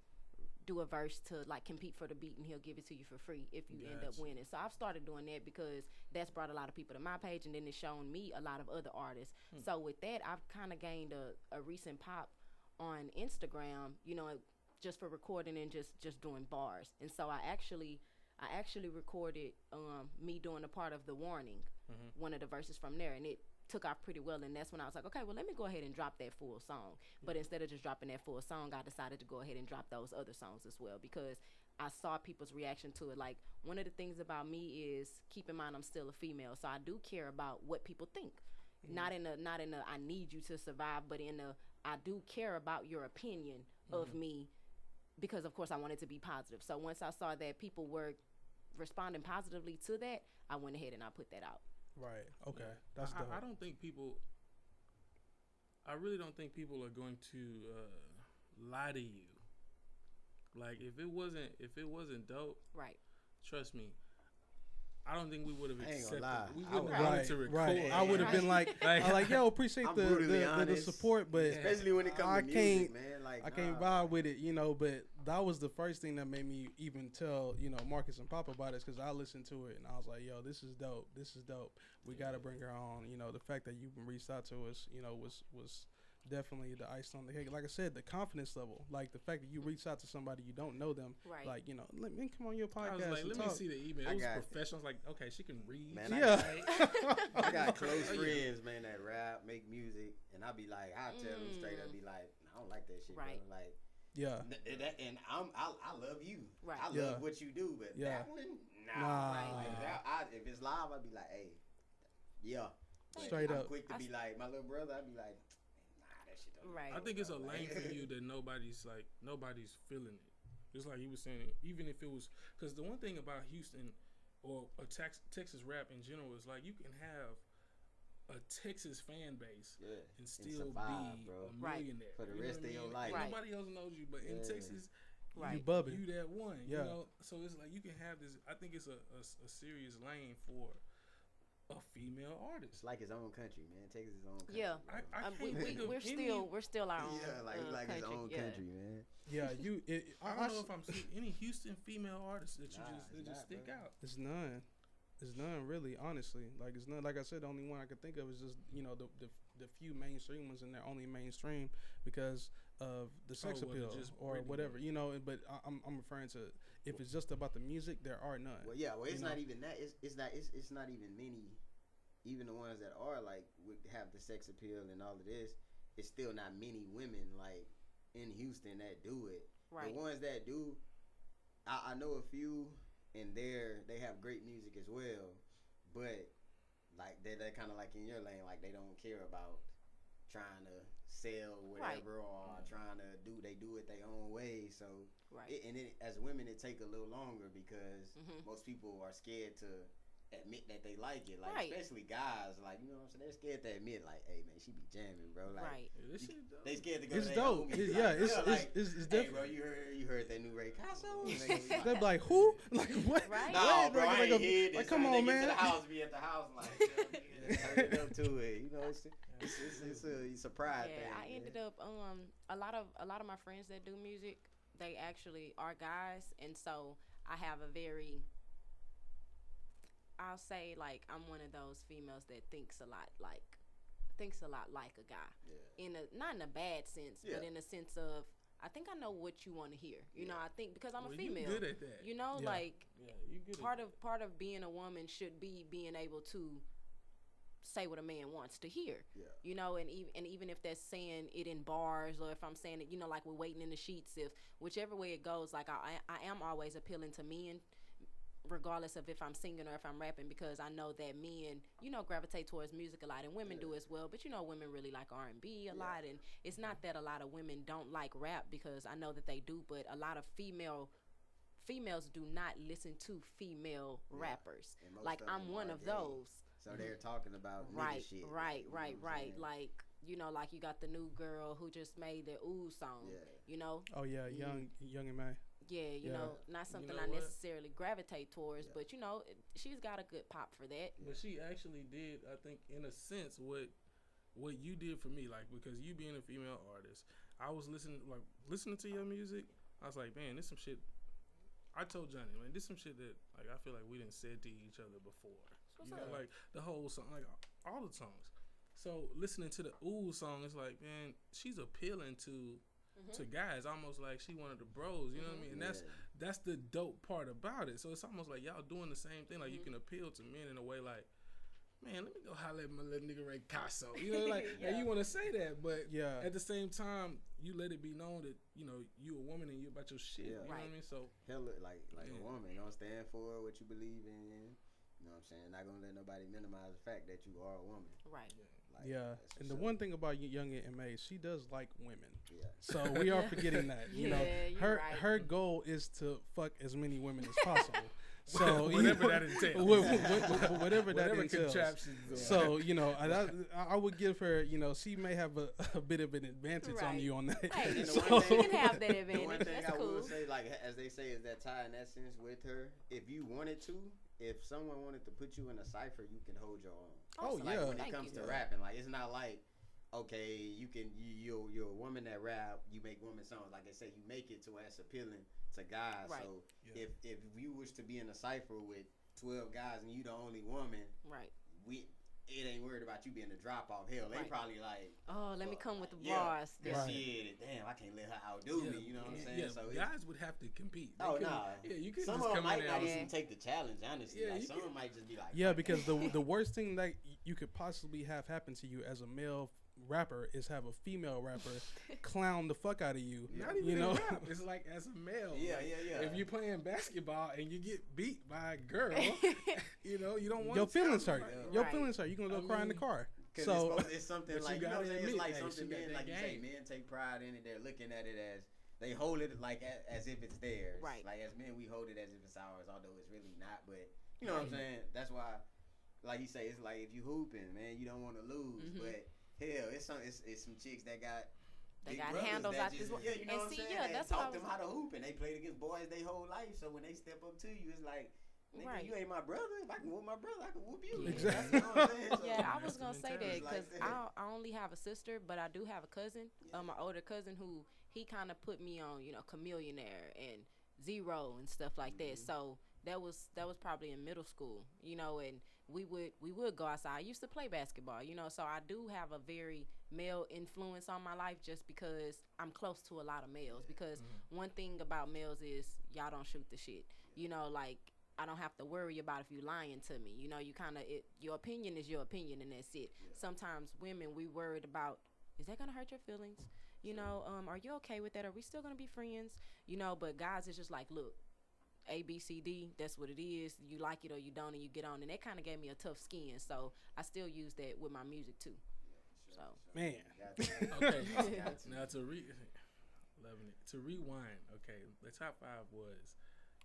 do a verse to like compete for the beat and he'll give it to you for free if you end up Gotcha. winning. So I've started doing that because that's brought a lot of people to my page and then it's shown me a lot of other artists. So with that, I've kind of gained a recent pop on Instagram. You know, just for recording and just doing bars. And so I actually recorded me doing a part of The Warning, one of the verses from there, and it took off pretty well. And that's when I was like, okay, well, let me go ahead and drop that full song. But instead of just dropping that full song, I decided to go ahead and drop those other songs as well because I saw people's reaction to it. Like, one of the things about me is, keep in mind I'm still a female, so I do care about what people think. Not in a I need you to survive, but in a I do care about your opinion of me because, of course, I want it to be positive. So once I saw that people were responding positively to that, I went ahead and I put that out. Right. Okay. That's dope. I don't think people. I really don't think people are going to lie to you. Like, if it wasn't dope, Right. trust me, I don't think we would have I ain't gonna accepted. lie. We I wouldn't would- have wanted Right, to record. right. I would have been like, I like, yo, appreciate I'm the brutally the honest. support, but Especially when it comes I to music, can't- man. Like, I can't nah. vibe with it, you know. But that was the first thing that made me even tell, you know, Marcus and Papa about it, because I listened to it and I was like, yo, this is dope. This is dope. We got to bring her on. You know, the fact that you reached out to us, you know, was definitely the ice on the cake. Like I said, the confidence level, like the fact that you reach out to somebody you don't know them, Right. like let me come on your I podcast. was like, and let me talk. see the email. I It was got- professional. I was like, okay, she can read. Man, Yeah. I got close Oh, yeah. friends, man, that rap, make music, and I be like, I tell them straight up, be like, I don't like that shit, Right. bro. Like, Yeah. and I love you. Right. I Yeah. love what you do, but Yeah. that one, Nah. Right. Like, if it's live, I'd be like, hey, yeah. But Straight I'm up. quick to be like, my little brother, I'd be like, nah, that shit don't. Right. I think it's a Like- lane for you that nobody's feeling it. Just like he was saying, even if it was, because the one thing about Houston or a Texas rap in general is like you can have a Texas fan base Yeah. and still survive, be bro. a Right. millionaire For the You know rest what of I your mean? life. Right. Nobody else knows you, but in Yeah. Texas, Right. You bubbing. you that one. Yeah. You know, so it's like you can have this. I think it's a serious lane for a female artist. It's like his own country, man. Texas is his own country. Yeah. bro. I can't think of We're any. still our own. Yeah, like his country. own Yeah. country, man. Yeah, I don't know if I'm seeing any Houston female artists that you Nah, that it's just not, stick bro. out. It's none. It's none really, honestly. Like it's none. Like I said, the only one I could think of is just the few mainstream ones, and they're only mainstream because of the sex well, appeal just or Britney. whatever. But I'm referring to if it's just about the music, there are none. Well, yeah. Well, it's You not know? even that. It's not even many. Even the ones that are like would have the sex appeal and all of this, it's still not many women like in Houston that do it. Right. The ones that do, I know a few, and they have great music as well, but like they're kind of like in your lane, like they don't care about trying to sell whatever or trying to do it their own way. So Right. as women, it take a little longer because Mhm. most people are scared to admit that they like it, like Right. especially guys, like you know what I'm saying, they're scared to admit, like, hey man, she be jamming, bro, like Right. Yeah, this shit dope. they scared to go. It's to their dope. homies, Yeah, like, it's like, it's hey different. bro, you heard that new Raycasso? They're like, who? Like what? Right. No, What? bro, I Like ain't hear this. like, come They on, get to man. the house, be at the house, like, turn it up to it. You know, it's a pride thing. Yeah, I ended up a lot of my friends that do music, they actually are guys, and so I have a very, I'll say, like, I'm one of those females that thinks a lot like a guy. Yeah. Not in a bad sense, but Yeah. in a sense of I think I know what you want to hear. You know, I think because I'm a Well, female. You good at that. You know, Yeah. like Yeah, you good. part at of being a woman should be being able to say what a man wants to hear. Yeah. You know, and even if that's saying it in bars, or if I'm saying it, you know, like we're waiting in the sheets, if whichever way it goes, like I am always appealing to men, regardless of if I'm singing or if I'm rapping, because I know that men, you know, gravitate towards music a lot, and women do as well. But you know, women really like R&B a lot, and it's not that a lot of women don't like rap, because I know that they do, but a lot of females do not listen to female rappers. And most Like of I'm them one are of gay. those. So they're talking about Right, nigga shit. right, you know right, what I'm right. saying? Like, you know, like you got the new girl who just made the Ooh song. Yeah. You know, Oh yeah, young and May. yeah, you Yeah. know, not something know I what? necessarily gravitate towards, Yeah. but you know, she's got a good pop for that. But she actually did, I think, in a sense, what you did for me, like, because you being a female artist, I was listening to your music. I was like, man, this some shit. I told Johnny, man, this some shit that like I feel like we didn't said to each other before. You know, like the whole song, like all the songs. So listening to the Ooh song, it's like, man, she's appealing to guys, almost like she one of the bros. You know what I mean? And that's the dope part about it. So it's almost like y'all doing the same thing. Like you can appeal to men in a way, like, man, let me go holler at my little nigga Raycasso. You know, like, and you want to say that, but Yeah. at the same time, you let it be known that, you know, you a woman and you about your shit. Yeah. You know what I mean? So Hella, like Yeah. a woman, gonna stand for what you believe in. You know what I'm saying? Not gonna let nobody minimize the fact that you are a woman. Right. Like, Yeah, that's for and the sure. one thing about Young and May, she does like women. Yeah. So we are forgetting that. You know, Yeah, you're her right. her goal is to fuck as many women as possible. So whatever that entails. whatever that Whatever entails. contraptions. So you know, I would give her. You know, she may have a bit of an advantage on Right. you on that. Hey, And the So- one she thing- can have that The advantage. one thing That's I will cool. say, like as they say, is that tie in that sense with her. If you wanted to, if someone wanted to put you in a cipher, you can hold your own. Oh, Awesome. Like yeah. when it Thank comes you. to rapping, like it's not like okay, you're a woman that rap, you make woman songs. Like they say, you make it to where it's appealing to guys. Right. So Yeah. if you was to be in a cipher with 12 guys and you the only woman, Right. it ain't worried about you being a drop off. Hell, they Right. probably like, Oh, let me come with the yeah, bars. yeah. Right. Shit, damn, I can't let her outdo me. You know what I'm saying? Yeah, So guys would have to compete. They oh couldn't- nah. Yeah, you could Some just of them come in might there. not and- even take the challenge. Honestly, Yeah, like you some of them might just be like, Yeah, fuck because it. the worst thing that you could possibly have happen to you as a male rapper is have a female rapper clown the fuck out of you. Not even You know? in rap. It's like as a male. Yeah, like, yeah. If you're playing basketball and you get beat by a girl, you know, you don't want Your feelings hurt. Yeah. Your Right. feelings hurt. You gonna go I cry in the mean, car. 'Cause So it's something But you like, you know what I'm gotta saying? It's admit, like hey, something she got men, that like you say, game. men take pride in it. They're looking at it as, they hold it like as if it's theirs. Right. Like as men, we hold it as if it's ours, although it's really not. But you know what I'm saying? That's why, like you say, it's like if you hooping, man, you don't want to lose. Mhm. But hell, it's some chicks that got. They big got brothers handles that out this just- way. Yeah, you know And what I'm see, saying? yeah, That that's what I taught them was- how to hoop, and they played against boys their whole life. So when they step up to you, it's like, nigga, Right. you ain't my brother. If I can whoop my brother, I can whoop you. Exactly. That's what I'm saying. So, Yeah, I That's was the gonna say that mentality. because Like that. I only have a sister, but I do have a cousin, my older cousin, who he kind of put me on, Chameleonaire and Zero and stuff like that. So that was probably in middle school, and we would go outside. I used to play basketball, so I do have a very male influence on my life just because I'm close to a lot of males. Because one thing about males is y'all don't shoot the shit, like. I don't have to worry about if you lying to me. You kind of your opinion is your opinion and that's it. Sometimes women, we worried about, is that gonna hurt your feelings? Are you okay with that? Are we still gonna be friends? But guys, it's just like, look, A, B, C, D. That's what it is. You like it or you don't, and you get on. And that kind of gave me a tough skin. So I still use that with my music too. So man, Okay, Got to. now loving it. To rewind, okay, the top 5 was,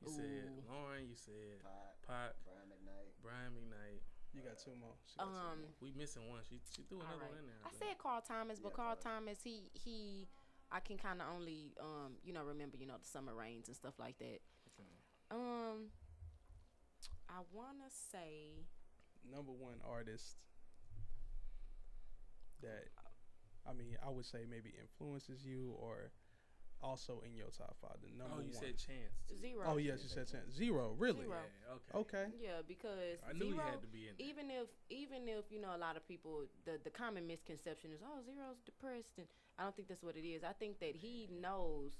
you said Ooh. Lauren, you said Pot, Pot, Brian McKnight. Brian McKnight. you got two more. She got two more. We missing one. She threw all another right. one in there. I think. said Carl Thomas, but Yeah, Carl Carl. Thomas, he I can kind of only remember the summer rains and stuff like that. Okay. I wanna say Number one artist that, I would say maybe influences you or also in your top 5. The number Oh, you one. said Chance. too. Zero. Oh yes, you said 10. Zero. Really? Zero. Yeah, okay. Okay. Yeah, because I knew Zero, he had to be in there. even if a lot of people, the common misconception is, oh, Zero's depressed, and I don't think that's what it is. I think that he knows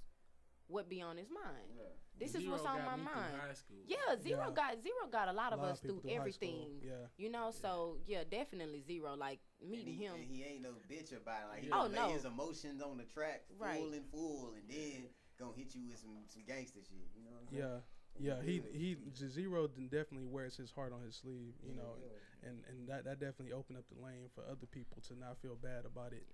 what be on his mind. Yeah. This is Zero what's on got my me through mind. high school. Yeah, Zero Yeah. got a lot of us people through high school. everything. Yeah. So yeah, definitely Zero. Like meeting him. And he ain't no bitch about it. Like, he Oh, gonna no. lay his emotions on the track Right. full, and then gonna hit you with some gangster shit. You know what I'm saying? Yeah. Yeah, he Zero definitely wears his heart on his sleeve, and that definitely opened up the lane for other people to not feel bad about it,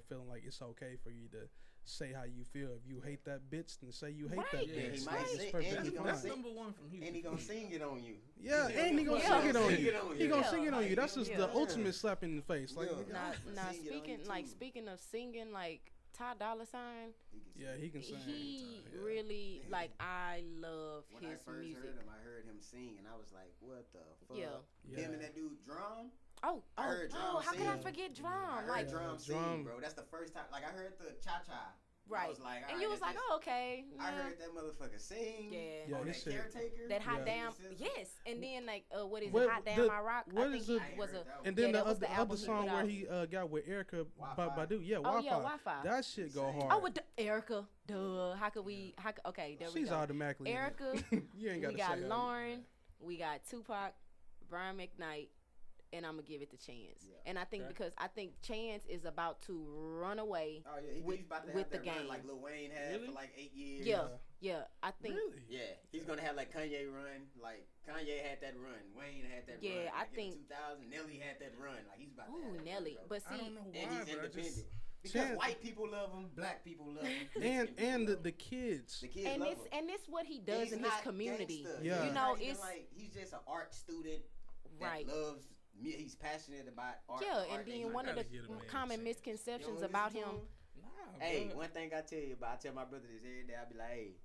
feeling like it's okay for you to say how you feel. If you hate that bitch, then say you hate that Right. Yeah, bitch. he might It's say- perfectly and he gonna That's say- fine. number one from Houston. And he gonna sing it on you. Yeah, and he gonna Yeah. sing it on Sing you. it on He you. gonna Yeah. sing it on you. That's just the Yeah. ultimate slap in the face. Like, Yeah. Now, Sing now it on you, too. speaking of singing, like Ty Dolla $ign, yeah, he can sing. he Yeah. really Yeah. like I love When I his first music. heard him, I heard him sing, and I was like, "What the fuck?" Yeah. Yeah. Him and that dude Drum. Oh, I heard Drum how can I sing. forget I Drum? heard Like, Drum sing, Drum. bro. That's the first time. Like I heard the Cha Cha. I right? was like, And you was like, oh, okay, I yeah. heard that motherfucker sing. Yeah. Yeah, On he that said- Caretaker. That hot Yeah. damn, Sizzle. yes. And then like, what is What- it? Hot damn, the- I rock. what I think is he it- I ain't was heard a. that one. And then Yeah, the that was the other album he song put where out. he got with Erica Wi-Fi. Badu. Yeah, Oh Wi-Fi. yeah, Wi-Fi. That shit go Insane. hard. Oh, with Erica. Duh. How could we? Okay, there we She's go. automatically in it. Erica. You ain't We gotta got say that. Lauren. We got Tupac, Brian McKnight, and I'm gonna give it to Chance. Yeah. And I think Okay. because I think Chance is about to run away. Oh yeah, with- he's about to with have the that run game. like Lil Wayne had Really? for like 8 years. Yeah, yeah. I think. Really? Yeah, he's gonna have like Kanye run. Like Kanye had that run, Wayne had that Yeah, run. I Like, in think- 2000, Nelly had that run. Like he's about to have Ooh, that Nelly. run, bro. But I don't see, know why, And he's but I independent. just Because Chance- white people love him, black people love him, And Mexican people love the him. kids. The kids and love this him. and this what he And does he's in his not community. gangster. Yeah. He's You not know, even it's like he's just an art student that right. loves. He's passionate about art. Yeah, the and art that then he one of the gotta get a man a common chance. misconceptions You don't about listen him. to him? Nah, Hey, bro. one thing I tell you about, I tell my brother this every day. I be like, hey,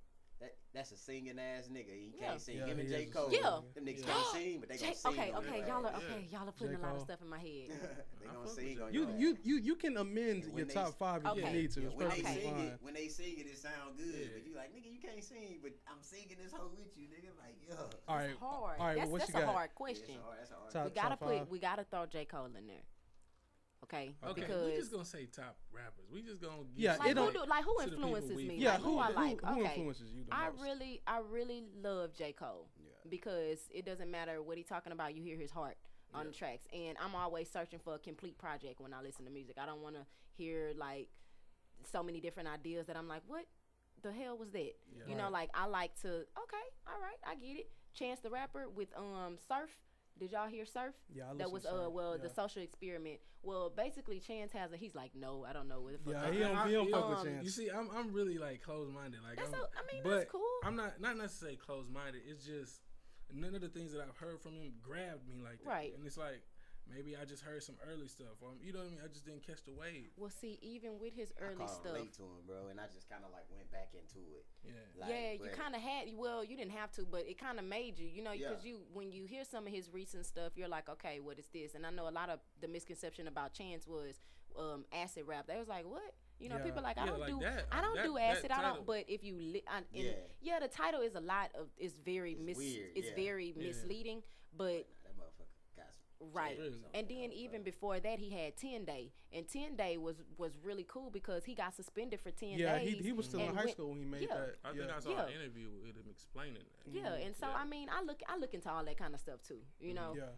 that's a singing ass nigga. He Yeah. can't sing. Yeah, Him and he J. is a Cole. singer. Them niggas Yeah. can't sing, but they gonna sing. Okay, on okay, your y'all ass. are y'all are putting J. a lot of Cole. stuff in my head. They I gonna fuck sing with on you. your ass. You can amend And your when they- top 5 if Okay. you need to. Yeah, It's when they perfectly sing fine. it, when they sing it, it sound good. Yeah. But you like, nigga, you can't sing, but I'm singing this whole with you, nigga. Like, yo. All right, It's hard. all right, That's, what that's you a got? hard Yeah, question. that's a hard. Top- We gotta top five? we gotta throw J. Cole in there. Okay, Okay, because we just gonna say top rappers. We just gonna give Yeah, like it don't- who to the people influences we me? Yeah, Like, who I like? Who Okay, influences you the I most? really love J. Cole Yeah. because it doesn't matter what he's talking about. You hear his heart on the tracks, and I'm always searching for a complete project when I listen to music. I don't want to hear like so many different ideas that I'm like, what the hell was that? Yeah. You know, like I like to. Okay, all right, I get it. Chance the Rapper with Surf. Did y'all hear Surf? Yeah, I That listen was to Surf, the yeah. social experiment. Well, basically Chance has he's like, no, I don't know what the fuck. Yeah, he don't fuck with um, Chance. You see, I'm really like closed minded. Like, That's but that's cool. I'm not necessarily closed minded. It's just none of the things that I've heard from him grabbed me like that. Right. And it's like maybe I just heard some early stuff, or you know what I mean. I just didn't catch the wave. Well, see, even with his I early caught stuff, late to him, bro, and I just kind of like went back into it. Yeah. Like, yeah, you but- kind of had. Well, you didn't have to, but it kind of made you. You know, Yeah. because when you hear some of his recent stuff, you're like, okay, what is this? And I know a lot of the misconception about Chance was acid rap. They was like, what? You know, Yeah. people like I Yeah, don't like do that. I don't That- do that acid. I title. don't. But if you Yeah. the title is a lot of it's very It's weird, it's yeah. very Yeah. misleading. But That motherfucker got some right. jams on And that, then bro. even before that, he had 10 Day, and 10 Day was really cool because he got suspended for 10 Yeah, days. he was still in and high went- school when he made yeah. that. I think yeah. I saw Yeah. an interview with him explaining that. Yeah, and so Yeah. I mean, I look into all that kind of stuff too. You know, Yeah.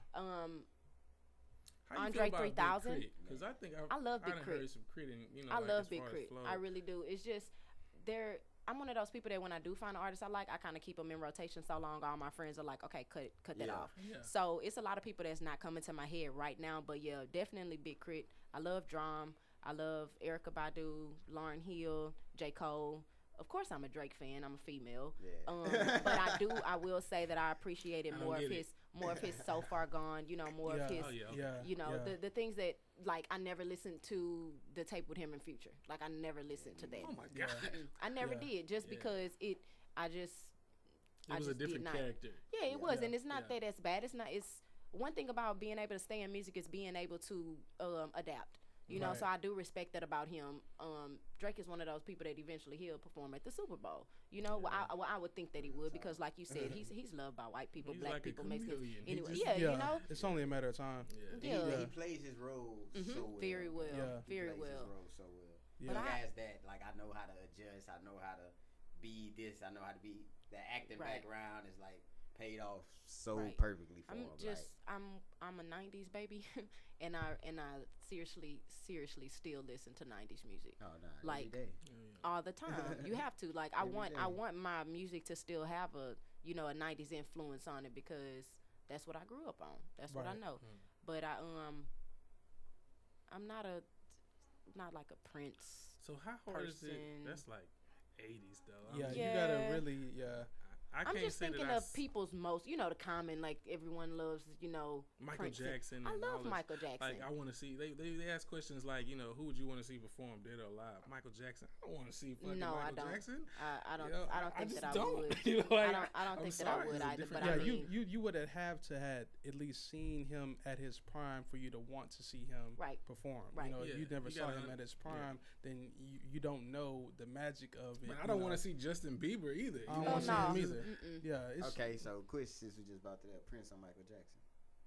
How you Andre feel about 3000? Because I think I love Big done Crit. heard some Crit, and you know, I like, love as Big far as Crit. flow. I really do. It's just I'm one of those people that when I do find an artist I like, I kind of keep them in rotation so long. All my friends are like, okay, cut that Yeah. off. Yeah. So it's a lot of people that's not coming to my head right now, but yeah, definitely Big Crit. I love Drum. I love Erica Badu, Lauryn Hill, J. Cole. Of course, I'm a Drake fan. I'm a female. Yeah. But I will say that I appreciated I don't more of get it. his So Far Gone. You know, more Yeah. of his. Oh, yeah. Yeah. You know, yeah. the things that like I never listened to the tape with him in Future. Like I never listened to that. Oh my Yeah. god. I never Yeah. did just Yeah. because It I was a just did different not. character. Yeah, it was, Yeah. and it's not Yeah. that that's bad. It's not. It's one thing about being able to stay in music is being able to adapt. You know, Right. so I do respect that about him. Drake is one of those people that eventually he'll perform at the Super Bowl. You know, I would think that he would because, like you said, he's loved by white people, He's black like a people, Mexicans. chameleon. He Anyway, just- yeah, yeah. you know, It's only a matter of time. Yeah. Yeah. He plays his role so well. very well, Yeah. He very plays well. his role so well. Yeah. But He I- has that, like, I know how to adjust. I know how to be this. I know how to be. The acting Right. background is like paid off so Right. perfectly for I'm him. just I'm a '90s baby, and I seriously still listen to '90s music like, oh no, like- every day. all the time. You have to like I Every want day. my music to still have a a '90s influence on it because that's what I grew up on. That's what I Right. know. But I'm not like a Prince. So how hard is it? Person. That's like 80s though. Yeah, I, mean, you gotta Yeah. really, yeah. I I'm can't just say thinking that I of people's most, the common, like everyone loves, Michael Prince and- Jackson. I and all love this. Michael Jackson. Like I want to see. They ask questions like, who would you want to see perform, dead or alive? Michael Jackson. I don't want to see fucking No, I Michael don't. Jackson. I don't. You know, I don't think just that I don't. would. You know, like, I don't I'm think that sorry, I would it's a either. different But Yeah, I mean, you would have to had at least seen him at his prime for you to want to see him Right. perform. Right. You know, Yeah, if you never you saw gotta him at his yeah. prime, then you don't know the magic of it. But I you don't know. want to see Justin Bieber either. I don't know wanna what see I'm him saying? either. Mm-mm. Yeah, it's Okay, so quick, since we just about to that Prince on Michael Jackson.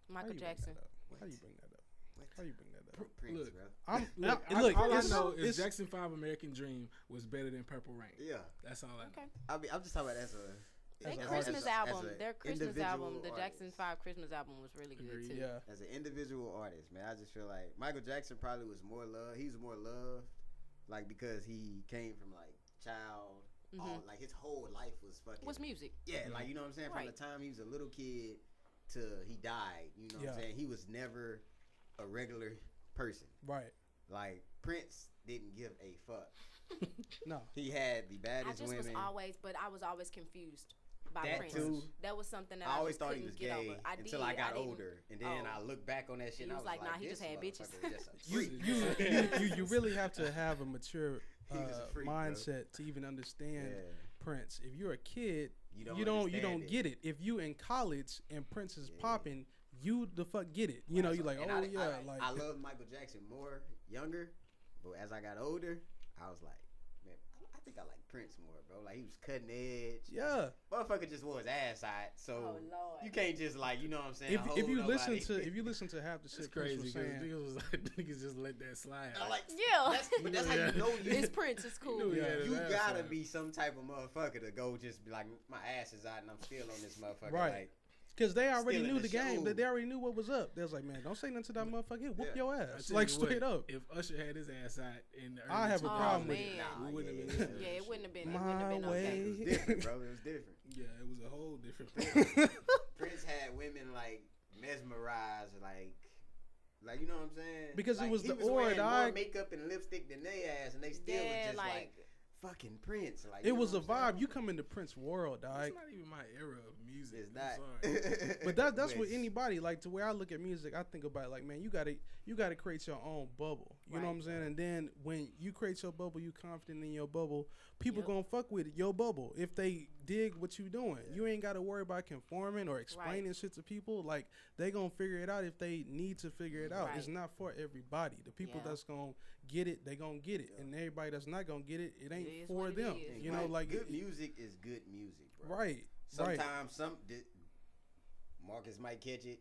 how Michael you bring Jackson. that up? What? How you bring that up? What? How you bring that up? Prince, Look. bro. I'm Look, look. all I it's- know is it's- Jackson 5 American Dream was better than Purple Rain. Yeah, That's all I know. Okay. I mean, I'm just talking about as a. Their As a Christmas artist. album, as a their Christmas individual album, the artist. Jackson 5 Christmas album was really good Agreed. too. Yeah. As an individual artist, man, I just feel like Michael Jackson probably was more loved. He was more loved, like because he came from like child, all, like his whole life was fucking. Was music. Yeah, like you know what I'm saying. From Right. the time he was a little kid to he died, you know what I'm Yeah. saying. He was never a regular person. Right. Like Prince didn't give a fuck. No. He had the I baddest just women. was always confused by That Prince. too. That was something that I always just thought he couldn't was get gay over. until I got didn't- older, and then I look back on that shit. He and I was was like, nah, he this just had bitches. motherfucker was just a You freak. you really have to have a mature He was a freak, bro. mindset to even understand Yeah. Prince. If you're a kid, You you don't don't get it. If you in college and Prince is popping, you the fuck get it. You know, you like, And oh I, yeah, like I love Michael Jackson more younger, but as I got older, I was like, man, I think I like Prince more, bro. Like he was cutting edge. yeah. Motherfucker just wore his ass out, so Oh, Lord. you can't just like, you know what I'm saying. If you hold listen nobody. to half the It's shit Prince crazy was because saying, niggas was like, niggas just let that slide. I like, Yeah. but that's how you know It's Prince. It's cool. You know, Yeah. you his ass gotta out. be some type of motherfucker to go just be like, my ass is out and I'm still on this motherfucker. Right. Like, because they already Stealing knew the the game. show. They already knew what was up. They was like, man, don't say nothing to that motherfucker. He'll whoop Yeah. your I ass, tell like you what, straight up. If Usher had his ass out in the early I have a 2000s, problem with it. man. nah, we wouldn't have yeah. been. Yeah, it wouldn't have been. It My wouldn't have been way. okay. it was different, bro. It was different. Yeah, it was a whole different thing. Prince had women like mesmerized, like you know what I'm saying? Because it like, was he the was aura, wearing dog. more makeup and lipstick than they ass, and they still was Yeah, just like, like fucking Prince. Like It you know was a what I'm saying? vibe. You come into Prince world, dog. It's not even my era of music. It's I'm not. sorry. But that's But what anybody like. To where I look at music, I think about it like, man, you gotta create your own bubble. You know what I'm saying? And then when you create your bubble, you confident in your bubble. People Yep. gonna fuck with it, your bubble. If they dig what you doing, you ain't gotta worry about conforming or explaining shit to people. Like they gonna figure it out if they need to figure it out. It's Right. not for everybody. The people Yeah. that's gonna get it, they gonna get it, and everybody that's not gonna get it, it ain't is for what it them. is. You know, like good music is good music, bro. right. Sometimes Marcus might catch it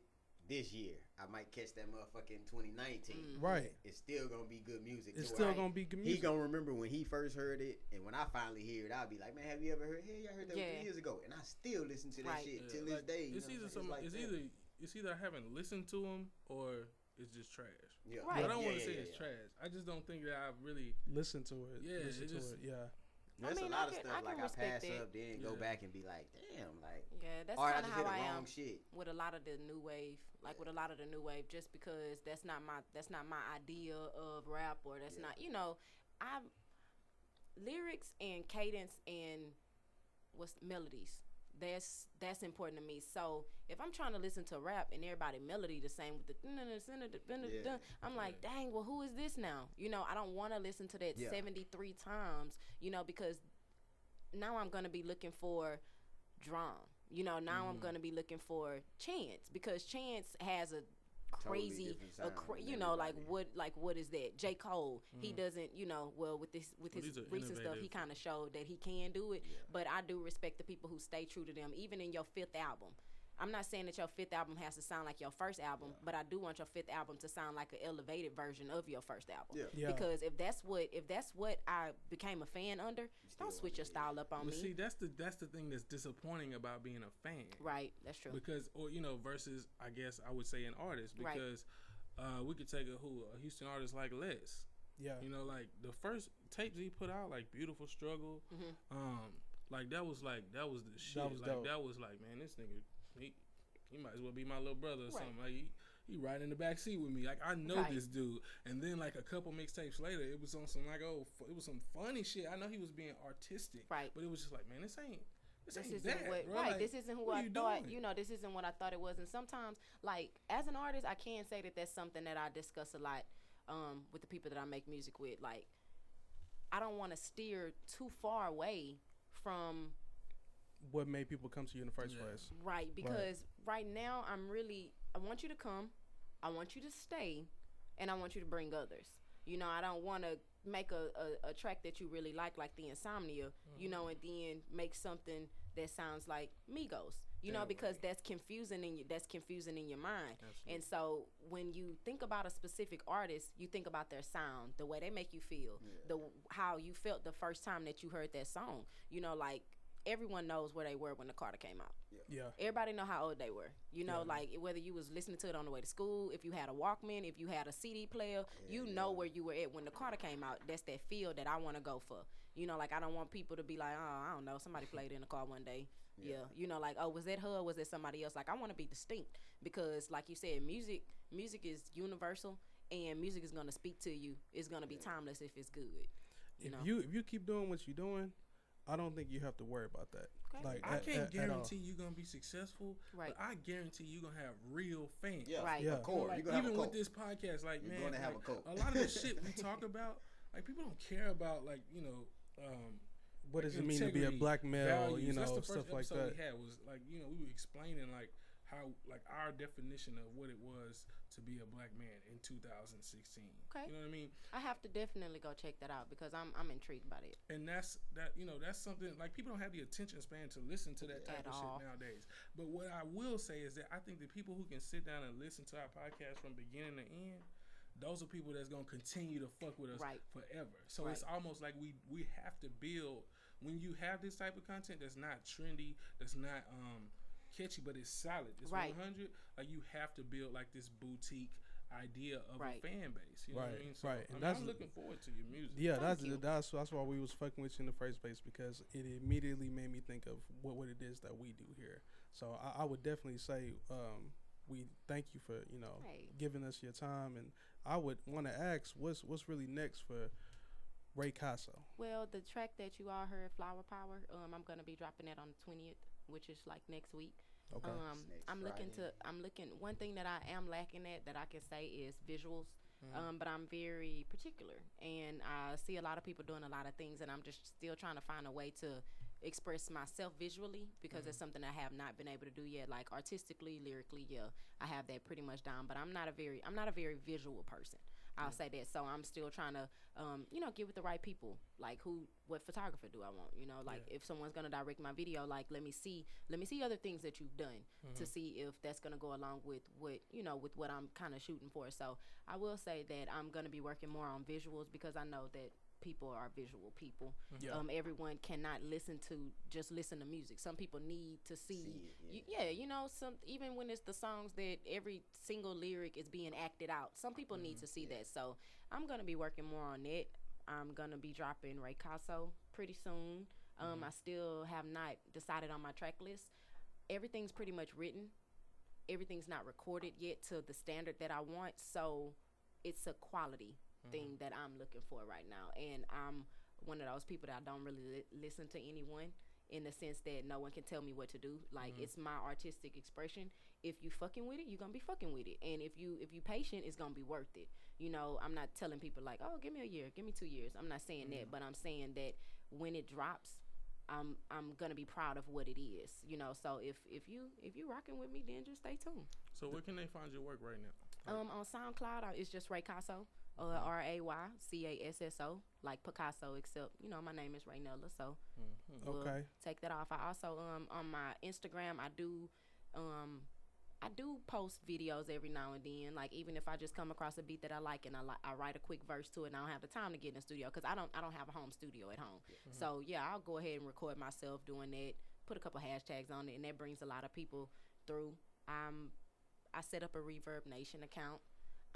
this year. I might catch that motherfucker in 2019. Right. It's still gonna be good music. It's to still where gonna be good He music. gonna remember when he first heard it, and when I finally hear it, I'll be like, man, have you ever heard? Hey, I heard that Yeah. 3 years ago, and I still listen to that Right. shit Yeah, till like, this day. you It's know either what I'm some. saying? like It's that. either. It's either I haven't listened to them or it's just trash. Yeah. Right. But I don't Yeah, want to yeah, say yeah, it's yeah. trash. I just don't think that I've really. Listen to it. Yeah, Listen it to just- it. Yeah. There's mean, a I lot of can- stuff I like can I respect pass it. up, then go Yeah. back and be like, damn, like, Yeah, that's all right, I kind of just hit how the I wrong am shit. with a lot of the new wave. Like with a lot of the new wave, just because that's not my idea of rap, or that's not, you know, I lyrics and cadence and what's melodies. That's important to me. So if I'm trying to listen to rap and everybody melody the same with the I'm like, dang, well, who is this now? You know, I don't want to listen to that 73 times, you know, because now I'm gonna be looking for drum. You know, now I'm gonna be looking for Chance, because Chance has a crazy, different sound than you know, everybody. what is that? J. Cole, he doesn't, you know, well with his these are recent stuff, he innovative. kind of showed that he can do it. But I do respect the people who stay true to them, even in your 5th album. I'm not saying that your 5th album has to sound like your first album, but I do want your 5th album to sound like an elevated version of your first album. Yeah. Because if that's what I became a fan under, don't switch your style up on But me. see, that's the thing that's disappointing about being a fan. Right, that's true. Because, or you know, versus I guess I would say an artist, Right. because we could take a Houston artist like Les. Yeah. You know, like the first tapes he put out, like Beautiful Struggle, like that was the shit. That was like dope. that was like, man, this nigga, he might as well be my little brother or Right. something. Like he riding in the back seat with me. Like I know Right. this dude. And then like a couple mixtapes later, it was on some like it was some funny shit. I know he was being artistic, Right. but it was just like, man, this ain't This ain't isn't that, what bro. right. Like, This isn't who what I you thought. doing? You know, this isn't what I thought it was. And sometimes, like as an artist, I can say that that's something that I discuss a lot with the people that I make music with. Like, I don't want to steer too far away from What made people come to you in the first place? right, because right now I want you to come, I want you to stay, and I want you to bring others. You know, I don't want to make a track that you really like the Insomnia, you know, and then make something that sounds like Migos, you know, because that's confusing in your mind. Absolutely. And so when you think about a specific artist, you think about their sound, the way they make you feel, how you felt the first time that you heard that song. You know, like everyone knows where they were when the Carter came out. Yeah. Everybody know how old they were. You know, like whether you was listening to it on the way to school, if you had a Walkman, if you had a CD player, you know where you were at when the Carter came out. That's that feel that I want to go for. You know, like I don't want people to be like, oh, I don't know, somebody played in the car one day. Yeah. You know, like, oh, was that her or was it somebody else? Like I want to be distinct because like you said, music is universal and music is going to speak to you. It's going to be timeless if it's good. You know? If you keep doing what you're doing, I don't think you have to worry about that. Okay. Like I can't at all. guarantee you're gonna be successful, Right. but I guarantee you're gonna have real fans. Yeah, Right. Yeah. a core. Like, You're gonna have even a with cult. this podcast, like You're man, gonna have like, a cult. a lot of the shit we talk about, like people don't care about, like what does it mean to be a black male? Values. You know, That's the first stuff like episode that. we had was like, you know, we were explaining like how like our definition of what it was to be a black man in 2016. Okay. You know what I mean? I have to definitely go check that out because I'm intrigued by it. And that's something like people don't have the attention span to listen to that type At of all. shit nowadays. But what I will say is that I think the people who can sit down and listen to our podcast from beginning to end, those are people that's gonna continue to fuck with us Right. forever. So it's almost like we have to build when you have this type of content that's not trendy, that's not catchy, but it's solid. It's Right. 100. Like you have to build like this boutique idea of Right. a fan base. You know what I mean? So right. I And mean, I'm looking forward to your music. Yeah, Thank you. that's why we was fucking with you in the first place, because it immediately made me think of what it is that we do here. So I would definitely say we thank you for Hey. giving us your time, and I would want to ask what's really next for Raycasso. Well, the track that you all heard, Flower Power, I'm gonna be dropping that on the 20th, which is like next week. Okay. Next I'm looking Friday. one thing that I am lacking at that I can say is visuals. But I'm very particular, and I see a lot of people doing a lot of things, and I'm just still trying to find a way to express myself visually because it's something I have not been able to do yet. Like artistically, lyrically, yeah, I have that pretty much down, but I'm not a very visual person. I'll say that. So I'm still trying to, get with the right people. Like what photographer do I want? Like if someone's gonna direct my video, like let me see other things that you've done to see if that's gonna go along with what I'm kind of shooting for. So I will say that I'm gonna be working more on visuals because I know that people are visual people. Yeah. Everyone cannot listen to music. Some people need to see it, some even when it's the songs that every single lyric is being acted out. Some people need to see that. So I'm gonna be working more on it. I'm gonna be dropping Raycasso pretty soon. I still have not decided on my track list. Everything's pretty much written. Everything's not recorded yet to the standard that I want. So it's a quality thing that I'm looking for right now, and I'm one of those people that I don't really listen to anyone in the sense that no one can tell me what to do. Like it's my artistic expression. If you fucking with it, you're gonna be fucking with it, and if you patient, it's gonna be worth it. I'm not telling people like, oh, give me a year, give me 2 years. I'm not saying that, but I'm saying that when it drops, I'm gonna be proud of what it is. So if you rocking with me, then just stay tuned. So where can they find your work right now? On SoundCloud, it's just Raycasso. Raycasso, like Picasso, except my name is Raynella, so we'll take that off. I also on my Instagram I do post videos every now and then, like even if I just come across a beat that I like and I write a quick verse to it, and I don't have the time to get in the studio because I don't have a home studio at home. So yeah, I'll go ahead and record myself doing that, put a couple hashtags on it, and that brings a lot of people through. I set up a Reverb Nation account.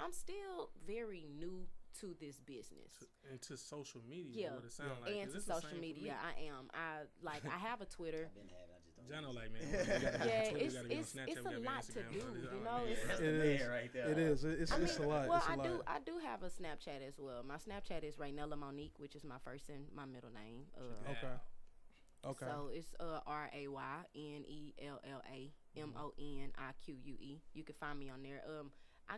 I'm still very new to this business. And to social media, Yeah. what it sound like. And 'Cause to it's the social same for media, me. I have a Twitter. I've been having. I just don't. Jono like, man, we gotta be on Yeah, Twitter, we gotta be on it's Snapchat, a we gotta be on lot to Instagram, do, all this. you I'm know, like, it's- man, That's It the is. man right there. It is. It's a lot. Well, It's a lot. I do have a Snapchat as well. My Snapchat is Raynella Monique, which is my first and my middle name. Okay. Okay. So it's RayNellaMonique. You can find me on there. I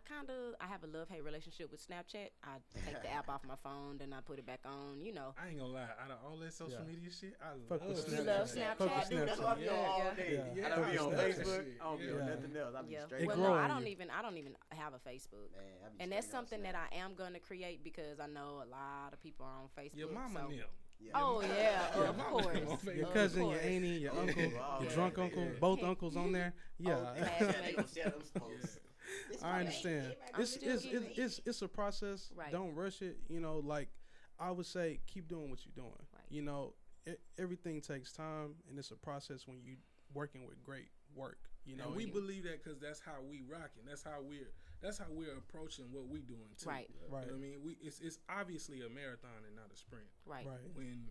have a love-hate relationship with Snapchat. I take the app off my phone, then I put it back on. I ain't gonna lie. Out of all that social Yeah. media shit, I Fuck with love Snapchat. You love Fuck Snapchat? with That's what I be on all Yeah. day. Yeah. I don't be on Snapchat. Facebook. I don't be on Yeah. nothing else. I be Yeah. straight. It Well, grow no, on I don't you. even have a Facebook. Man, I be And that's straight on something that Snap. I am going to create because I know a lot of people are on Facebook. your mama so. nil. Yeah. Oh yeah, Yeah, of mama course. on Facebook. Your Of cousin, your course. auntie, your Yeah. uncle, Wow. your drunk Yeah. uncle, Yeah. both uncles on there. Yeah. They gonna share them posts. This I my understand. man. I'm It's still getting it's a process. Right. Don't rush it. Like I would say, keep doing what you're doing. Right. Everything takes time, and it's a process when you working with great work. And we believe that because that's how we rocking. That's how we're approaching what we doing too. Right. Right. You know what I mean, it's obviously a marathon and not a sprint. Right. Right. When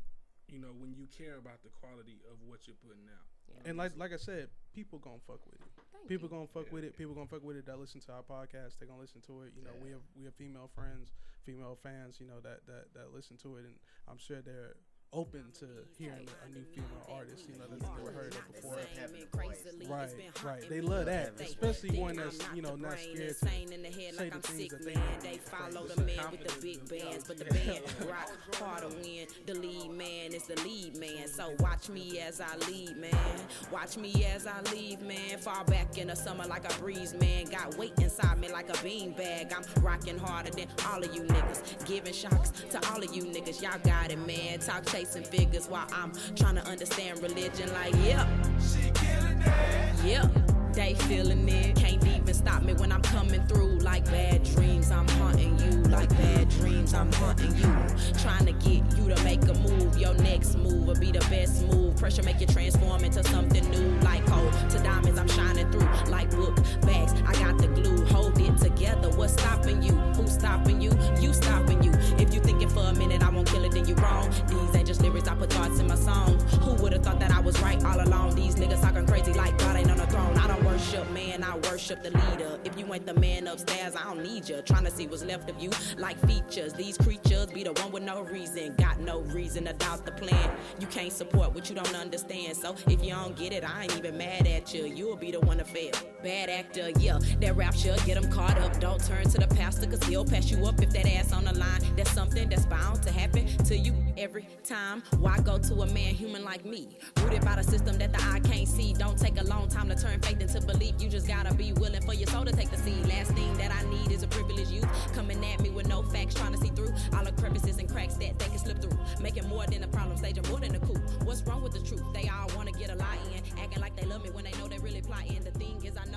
you care about the quality of what you're putting out. Yeah. And like I said, people gonna fuck with it. Thank People you. gonna fuck with it. People gonna fuck with it that listen to our podcast. They gonna listen to it. We have female friends, female fans. That listen to it, and I'm sure they're open to hearing a new female artist, you know, that's never heard of before. Right. They love that, especially one that's, you know, not scared to say the things that they follow the man with the big bands, but the band rock harder when the lead man is the lead man. So watch me as I lead, man. Watch me as I leave, man. Fall back in the summer like a breeze, man. Got weight inside me like a bean bag. I'm rocking harder than all of you niggas, giving shocks to all of you niggas. Y'all got it, man. Talk chasing figures while I'm trying to understand religion. Like, yeah, she killing it. Yeah, they feeling it. Can't even stop me when I'm coming through. Like bad dreams, I'm haunting you. Like bad dreams, I'm haunting you. Trying to get you to make a move. Your next move will be the best move. Pressure make you transform into something new. Like coal to diamonds, I'm shining through. Like book bags, I got the glue. Hold it together. What's stopping you? Who's stopping you? You stopping you. If you thinking for a minute I won't kill it, then you wrong. These ain't just lyrics, I put thoughts in my song. Who would've thought that I was right all along? These niggas talking crazy like God ain't on the throne. I don't worship man, I worship the leader. If you ain't the man upstairs, I don't need you. Trying to see what's left of you like features. These creatures be the one with no reason. Got no reason to doubt the plan. You can't support what you don't understand. So if you don't get it, I ain't even mad at you. You'll be the one to fail. Bad actor, yeah, that rapture, get them caught up. Don't turn to the pastor, cause he'll pass you up if that ass on the line. That's something that's bound to happen to you every time. Why go to a man human like me? Rooted by the system that the eye can't see. Don't take a long time to turn faith into belief. You just gotta be willing for your soul to take the seed. Last thing that I need is a privileged youth coming at me with no facts, trying to see through all the crevices and cracks that they can slip through. Making more than a problem, staging more than a coup. What's wrong with the truth? They all wanna get a lie in, acting like they love me when they know they really plotting. The thing is, I